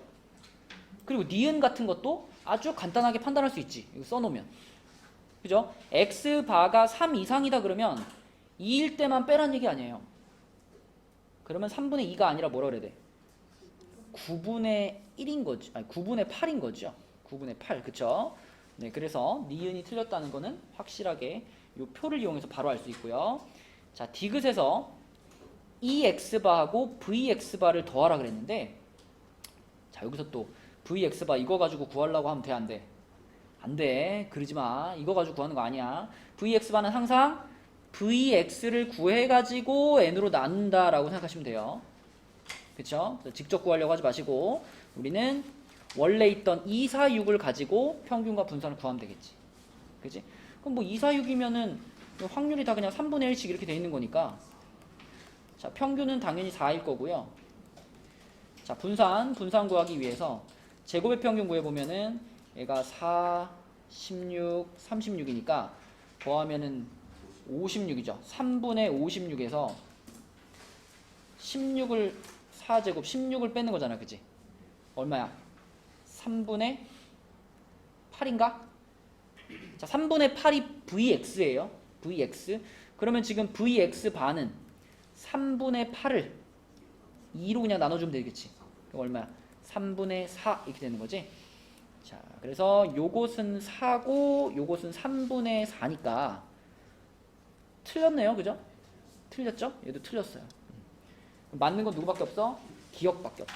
그리고 니은 같은 것도 아주 간단하게 판단할 수 있지. 이거 써놓으면. 그죠? x바가 3 이상이다 그러면 2일 때만 빼란 얘기 아니에요. 그러면 3분의 2가 아니라 뭐라 그래야 돼? 9분의 1인 거지. 아니 9분의 8인 거죠. 9분의 8. 그쵸? 네, 그래서 니은이 틀렸다는 거는 확실하게 이 표를 이용해서 바로 알 수 있고요. 자, 디귿에서 EX바하고 VX바를 더하라 그랬는데 자, 여기서 또 VX바 이거 가지고 구하려고 하면 돼, 안 돼? 안 돼. 그러지 마. 이거 가지고 구하는 거 아니야. VX바는 항상 VX를 구해가지고 N으로 나눈다라고 생각하시면 돼요. 그쵸? 직접 구하려고 하지 마시고 우리는 원래 있던 2, 4, 6을 가지고 평균과 분산을 구하면 되겠지. 그치? 그럼 뭐 2, 4, 6이면은 확률이 다 그냥 3분의 1씩 이렇게 돼 있는 거니까 자, 평균은 당연히 4일 거고요. 자, 분산 구하기 위해서 제곱의 평균 구해보면은 얘가 4, 16, 36이니까 더하면은 56이죠. 3분의 56에서 16을 4제곱 16을 빼는 거잖아. 그치? 얼마야? 3분의 8인가? 자, 3분의 8이 VX예요. VX. 그러면 지금 VX 반은 3분의 8을 2로 그냥 나눠주면 되겠지. 그럼 얼마야? 3분의 4 이렇게 되는 거지. 자, 그래서 요것은 4고 요것은 3분의 4니까 틀렸네요. 그죠? 틀렸죠? 얘도 틀렸어요. 맞는 건 누구밖에 없어? 기억밖에 없어.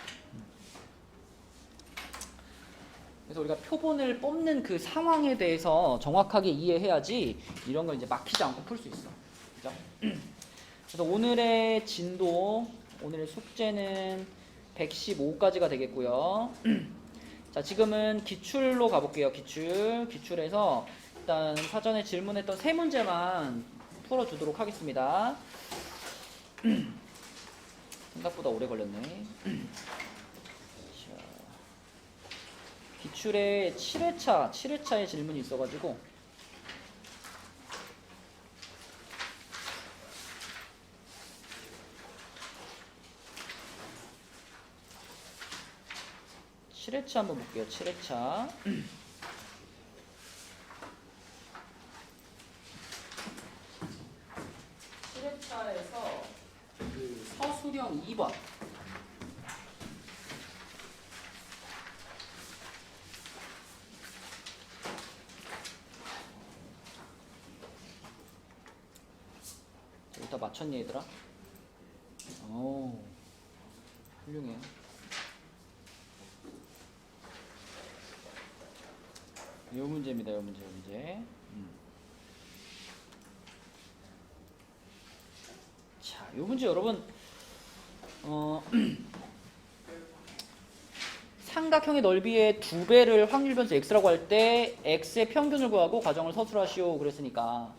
그래서 우리가 표본을 뽑는 그 상황에 대해서 정확하게 이해해야지 이런 걸 이제 막히지 않고 풀 수 있어. 그죠? 그래서 오늘의 진도, 오늘의 숙제는 115까지가 되겠고요. 자, 지금은 기출로 가볼게요. 기출에서 일단 사전에 질문했던 세 문제만 풀어주도록 하겠습니다. 생각보다 오래 걸렸네. 기출에 7회차의 질문이 있어가지고 한번 볼게요. 7회차 7회차에서 그 서술형 다음 2번. 여기다 맞췄니 얘들아? 오, 훌륭해. 요 문제입니다. 요 문제. 자, 요 문제 여러분 삼각형의 넓이의 2배를 확률 변수 x라고 할 때 x의 평균을 구하고 과정을 서술하시오 그랬으니까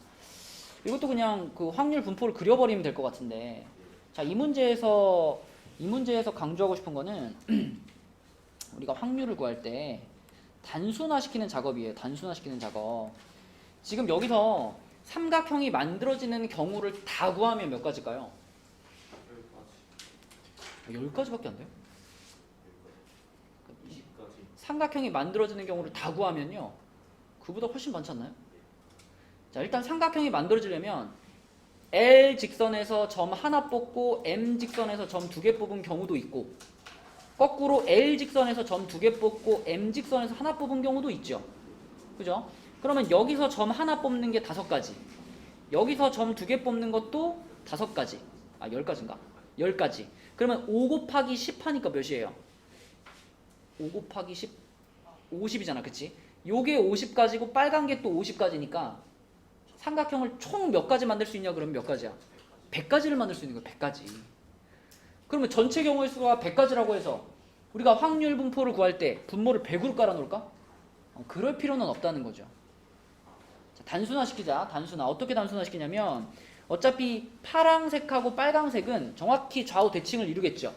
이것도 그냥 그 확률 분포를 그려버리면 될 것 같은데, 자, 이 문제에서 강조하고 싶은 거는 우리가 확률을 구할 때 단순화시키는 작업이에요. 단순화시키는 작업. 지금 여기서 삼각형이 만들어지는 경우를 다 구하면 몇 가지일까요? 10가지밖에 안 돼요? 20가지. 삼각형이 만들어지는 경우를 다 구하면요, 그보다 훨씬 많지 않나요? 자, 일단 삼각형이 만들어지려면 L 직선에서 점 하나 뽑고 M 직선에서 점 2개 뽑은 경우도 있고, 거꾸로 L 직선에서 점 2개 뽑고 M 직선에서 하나 뽑은 경우도 있죠. 그죠? 그러면 여기서 점 하나 뽑는 게 5가지, 여기서 점 2개 뽑는 것도 5가지, 10가지인가? 10가지. 그러면 5 곱하기 10 하니까 몇이에요? 5 곱하기 10, 50이잖아. 그치? 요게 50가지고 빨간 게 또 50가지니까 삼각형을 총 몇 가지 만들 수 있냐? 그러면 몇 가지야? 100가지를 만들 수 있는 거야. 100가지. 그러면 전체 경우의 수가 100가지라고 해서 우리가 확률 분포를 구할 때 분모를 100으로 깔아놓을까? 그럴 필요는 없다는 거죠. 자, 단순화시키자. 단순화. 어떻게 단순화시키냐면 어차피 파란색하고 빨간색은 정확히 좌우 대칭을 이루겠죠.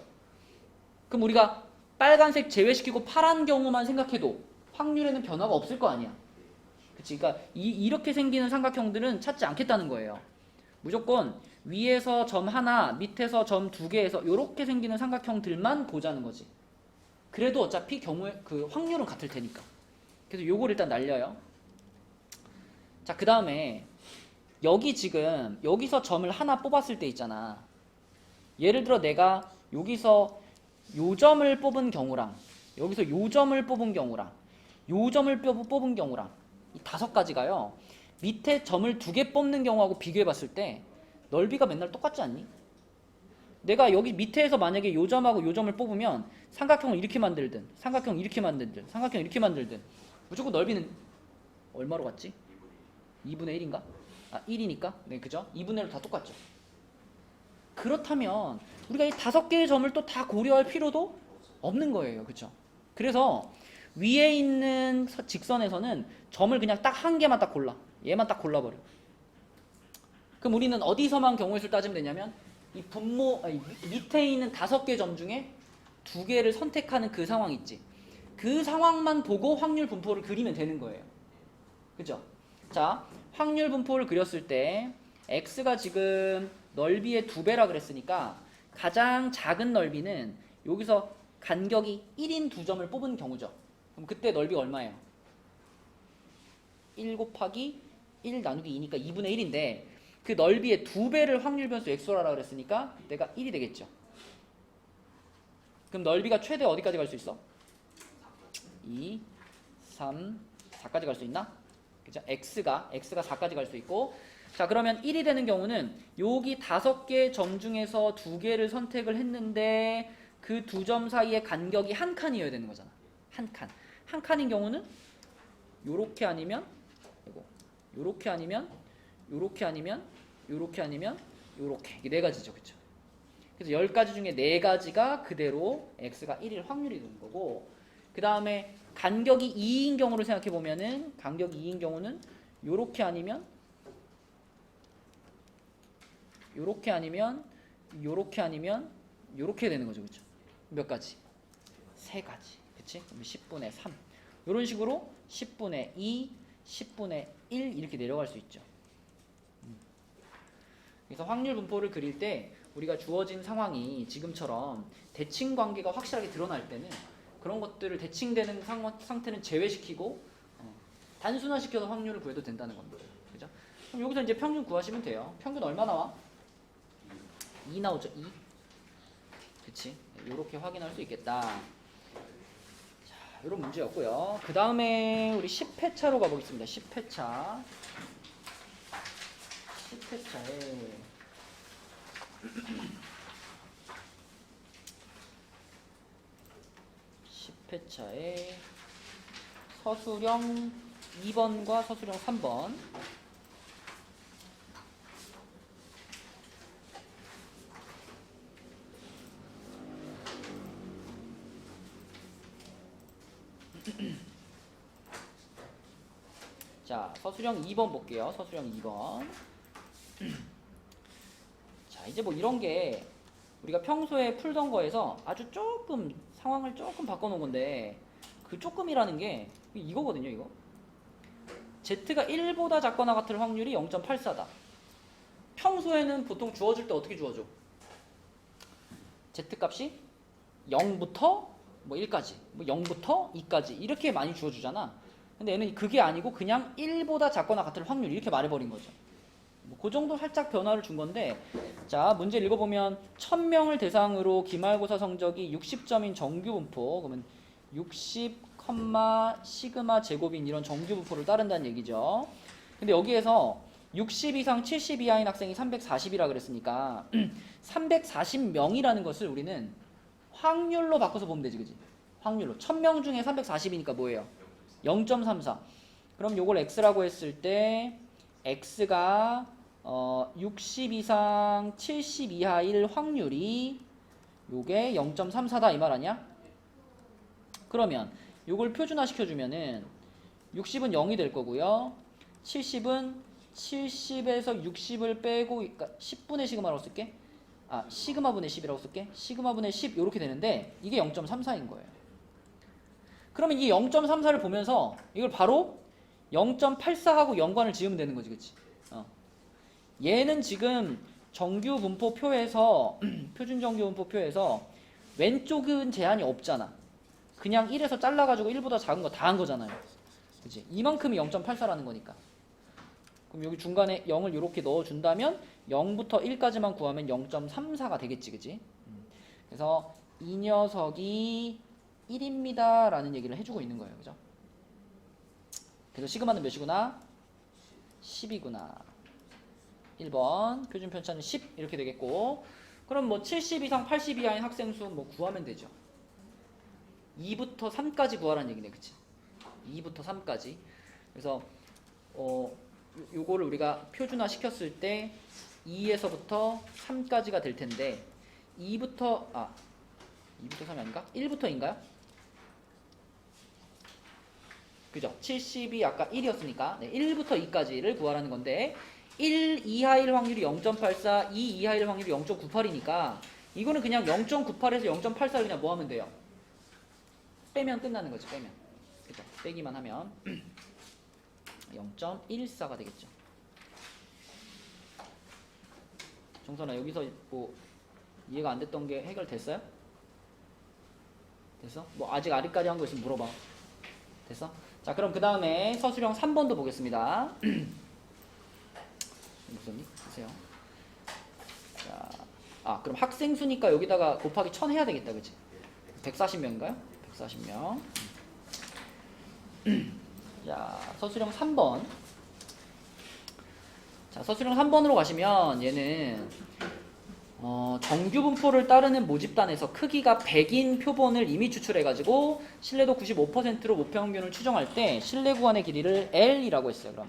그럼 우리가 빨간색 제외시키고 파란 경우만 생각해도 확률에는 변화가 없을 거 아니야. 그치? 그러니까 이렇게 생기는 삼각형들은 찾지 않겠다는 거예요. 무조건 위에서 점 하나, 밑에서 점 2개에서 이렇게 생기는 삼각형들만 보자는 거지. 그래도 어차피 경우에 그 확률은 같을 테니까. 그래서 요걸 일단 날려요. 자, 그 다음에 여기 지금 여기서 점을 하나 뽑았을 때 있잖아. 예를 들어 내가 여기서 요 점을 뽑은 경우랑 여기서 요 점을 뽑은 경우랑 요 점을 뽑은 경우랑 이 5가지가요. 밑에 점을 2개 뽑는 경우하고 비교해 봤을 때 넓이가 맨날 똑같지 않니? 내가 여기 밑에서 만약에 요 점하고 요 점을 뽑으면 삼각형을 이렇게 만들든 삼각형 이렇게 만들든 삼각형 이렇게 만들든 무조건 넓이는 얼마로 같지? 2분의 1인가? 1이니까? 네, 그죠? 2분의 1로 다 똑같죠. 그렇다면 우리가 이 5개의 점을 또 다 고려할 필요도 없는 거예요. 그쵸? 그래서 위에 있는 직선에서는 점을 그냥 딱 한 개만 딱 골라. 얘만 딱 골라버려. 그럼 우리는 어디서만 경우의 수를 따지면 되냐면 이 밑에 있는 5개 점 중에 2개를 선택하는 그 상황 있지. 그 상황만 보고 확률 분포를 그리면 되는 거예요. 그죠? 자, 확률 분포를 그렸을 때 x가 지금 넓이의 2배라 그랬으니까 가장 작은 넓이는 여기서 간격이 1인 2점을 뽑은 경우죠. 그럼 그때 넓이가 얼마예요? 1 곱하기 1 나누기 2니까 2분의 1인데 그 넓이의 2배를 확률 변수 x라고 그랬으니까 내가 1이 되겠죠. 그럼 넓이가 최대 어디까지 갈 수 있어? 2, 3, 4까지 갈 수 있나? 그죠? x가 4까지 갈 수 있고, 자, 그러면 1이 되는 경우는 여기 5개 점 중에서 2개를 선택을 했는데 그 2점 사이의 간격이 한 칸이어야 되는 거잖아. 한 칸. 한 칸인 경우는 요렇게 아니면 이거, 요렇게 아니면 요렇게 아니면 요렇게 아니면 요렇게. 이게 4가지죠. 그쵸? 그래서 10가지 중에 4가지가 그대로 x가 1일 확률이 되는 거고, 그 다음에 간격이 2인 경우를 생각해 보면은 간격이 2인 경우는 요렇게 아니면 요렇게 아니면 요렇게 아니면 요렇게 되는 거죠. 그렇죠? 몇 가지? 3가지. 그치? 10분의 3. 이런 식으로 10분의 2, 10분의 1 이렇게 내려갈 수 있죠. 그래서 확률 분포를 그릴 때 우리가 주어진 상황이 지금처럼 대칭 관계가 확실하게 드러날 때는 그런 것들을 대칭되는 상태는 제외시키고 단순화시켜서 확률을 구해도 된다는 겁니다. 그죠? 그럼 여기서 이제 평균 구하시면 돼요. 평균 얼마 나와? 2 나오죠. 2. 그치? 이렇게 확인할 수 있겠다. 자, 이런 문제였고요. 그 다음에 우리 10회차로 가보겠습니다. 10회차. 10회차에 10회차에 서술형 2번과 서술형 3번. 자, 서술형 2번 볼게요. 서술형 2번. 자, 이제 뭐 이런 게 우리가 평소에 풀던 거에서 아주 조금 상황을 조금 바꿔놓은 건데, 그 조금이라는 게 이거거든요. 이거 Z가 1보다 작거나 같을 확률이 0.84다. 평소에는 보통 주어질 때 어떻게 주어져? Z값이 0부터 뭐 1까지, 뭐 0부터 2까지 이렇게 많이 주어주잖아. 근데 얘는 그게 아니고 그냥 1보다 작거나 같을 확률 이렇게 말해버린 거죠. 뭐 그 정도 살짝 변화를 준 건데, 자, 문제 읽어보면 1000명을 대상으로 기말고사 성적이 60점인 정규분포, 그러면 60, 시그마 제곱인 이런 정규분포를 따른다는 얘기죠. 근데 여기에서 60 이상 70 이하인 학생이 340이라 그랬으니까 340명이라는 것을 우리는 확률로 바꿔서 보면 되지, 그지? 확률로. 1000명 중에 340이니까 뭐예요? 0.34. 그럼 요걸 x라고 했을 때 x가 60 이상 70 이하일 확률이 요게 0.34다 이 말 아니야? 그러면 요걸 표준화 시켜주면은 60은 0이 될 거고요. 70은 70에서 60을 빼고, 그러니까 10분의 시그마라고 쓸게. 아, 시그마분의 10이라고 쓸게. 시그마분의 10 이렇게 되는데 이게 0.34인 거예요. 그러면 이 0.34를 보면서 이걸 바로 0.84하고 연관을 지으면 되는 거지, 그치? 얘는 지금 정규분포표에서 표준 정규분포표에서 왼쪽은 제한이 없잖아. 그냥 1에서 잘라가지고 1보다 작은 거 다 한 거잖아요. 그치? 이만큼이 0.84라는 거니까. 그럼 여기 중간에 0을 이렇게 넣어준다면 0부터 1까지만 구하면 0.34가 되겠지, 그치? 그래서 이 녀석이 1입니다 라는 얘기를 해주고 있는 거예요. 그죠? 그래서 시그마는 몇이구나? 10이구나. 1번 표준 편차는 10 이렇게 되겠고, 그럼 뭐 70 이상 80 이하인 학생 수 뭐 구하면 되죠. 2부터 3까지 구하라는 얘기네, 그치? 2부터 3까지. 그래서 요거를 우리가 표준화 시켰을 때 2에서부터 3까지가 될 텐데 2부터 3이 아닌가? 1부터인가요? 그죠? 70이 아까 1이었으니까 1부터 2까지를 구하라는 건데 1 이하일 확률이 0.84, 2 이하일 확률이 0.98이니까 이거는 그냥 0.98에서 0.84를 그냥 뭐 하면 돼요? 빼면 끝나는 거지, 빼면. 그죠? 빼기만 하면 0.14가 되겠죠. 정선아, 여기서 뭐 이해가 안 됐던 게 해결됐어요? 됐어? 뭐 아직 아리까리 한 거 있으면 물어봐. 됐어? 자, 그럼 그 다음에 서술형 3번도 보겠습니다. 무슨 일? 보세요. 자, 그럼 학생 수니까 여기다가 곱하기 1000 해야 되겠다, 그치? 140명인가요? 140명. 자, 서술형 3번. 자, 서술형 3번으로 가시면 얘는 정규분포를 따르는 모집단에서 크기가 100인 표본을 이미 추출해가지고 신뢰도 95%로 목표평균을 추정할 때 신뢰 구간의 길이를 L이라고 했어요. 그럼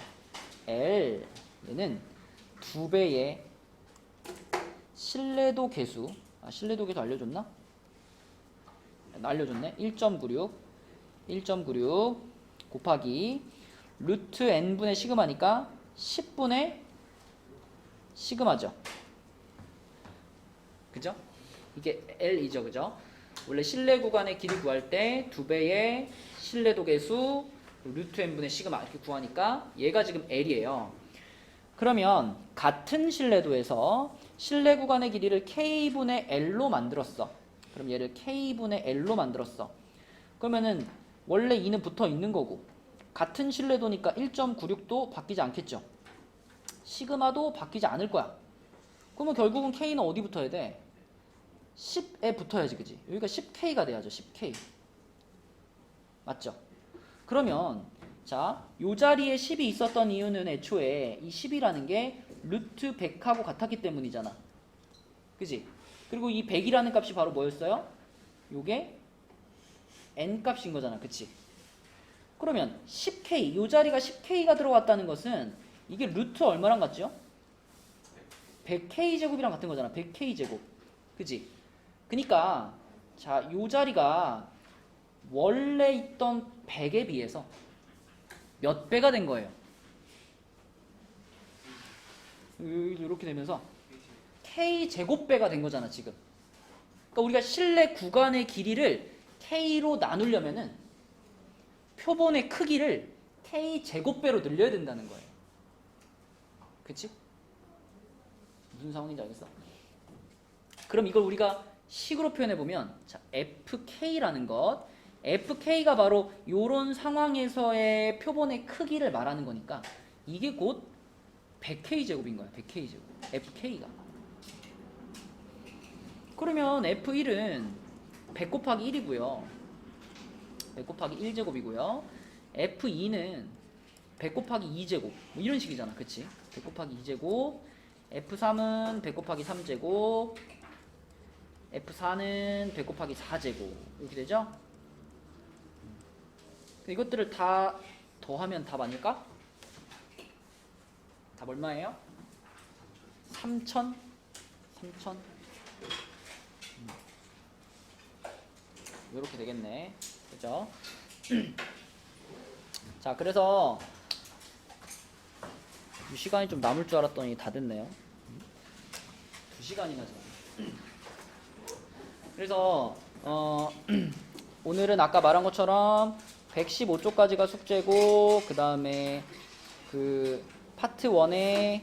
L, 얘는 2배의 신뢰도 계수, 신뢰도 계수 알려줬나? 알려줬네. 1.96 곱하기 루트 n분의 시그마니까 10분의 시그마죠. 그죠? 이게 L이죠. 그죠? 원래 신뢰 구간의 길이 구할 때 2배의 신뢰도 계수 루트 n분의 시그마 이렇게 구하니까 얘가 지금 L이에요. 그러면 같은 신뢰도에서 신뢰 구간의 길이를 K분의 L로 만들었어. 그럼 얘를 K분의 L로 만들었어. 그러면은 원래 2는 붙어 있는 거고 같은 신뢰도니까 1.96도 바뀌지 않겠죠. 시그마도 바뀌지 않을 거야. 그러면 결국은 K는 어디 붙어야 돼? 10에 붙어야지, 그지? 여기가 10K가 돼야죠, 10K. 맞죠? 그러면 자, 요 자리에 10이 있었던 이유는 애초에 이 10이라는 게 루트 100하고 같았기 때문이잖아. 그지? 그리고 이 100이라는 값이 바로 뭐였어요? 요게 n 값인 거잖아. 그치? 그러면 10K, 요 자리가 10K가 들어갔다는 것은 이게 루트 얼마랑 같죠? 100K 제곱이랑 같은 거잖아. 100K 제곱. 그지? 그니까 자, 요 자리가 원래 있던 100에 비해서 몇 배가 된 거예요? 이렇게 되면서 K 제곱배가 된 거잖아, 지금. 그러니까 우리가 실내 구간의 길이를 K로 나누려면은 표본의 크기를 K 제곱배로 늘려야 된다는 거예요. 그치? 무슨 상황인지 알겠어? 그럼 이걸 우리가 식으로 표현해보면, 자, FK라는 것, FK가 바로 요런 상황에서의 표본의 크기를 말하는 거니까 이게 곧 100K 제곱인 거야. 100K 제곱. FK가. 그러면 F1은 100 곱하기 1이고요. 100 곱하기 1제곱이고요. F2는 100 곱하기 2제곱. 뭐 이런 식이잖아. 그치? 100 곱하기 2제곱. F3은 100 곱하기 3제곱. F4는 100 곱하기 4제곱. 이렇게 되죠? 이것들을 다 더하면 답 아닐까? 답 얼마예요? 3000? 3000? 이렇게 되겠네. 그죠? 자, 그래서 이 시간이 좀 남을 줄 알았더니 다 됐네요. 2시간이나 전. 그래서 오늘은 아까 말한 것처럼 115쪽까지가 숙제고, 그 다음에 그 파트 1의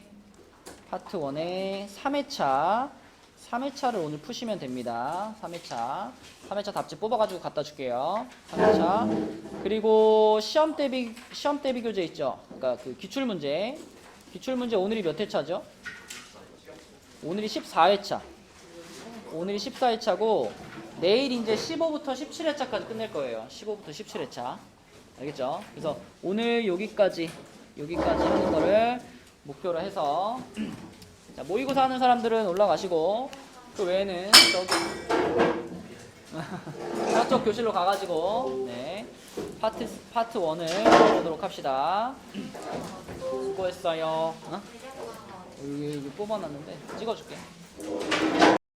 3회차를 오늘 푸시면 됩니다. 3회차 답지 뽑아가지고 갖다 줄게요. 3회차. 그리고 시험 대비 교재 있죠? 그러니까 그 기출문제 오늘이 몇 회차죠? 오늘이 14회차. 오늘이 14회차고, 내일 이제 15부터 17회차까지 끝낼 거예요. 15부터 17회차. 알겠죠? 그래서 오늘 여기까지 하는 거를 목표로 해서, 자, 모의고사 하는 사람들은 올라가시고, 그 외에는 저쪽 교실로 가가지고, 네, 파트 1을 해보도록 합시다. 수고했어요. 여기 뽑아놨는데 찍어줄게.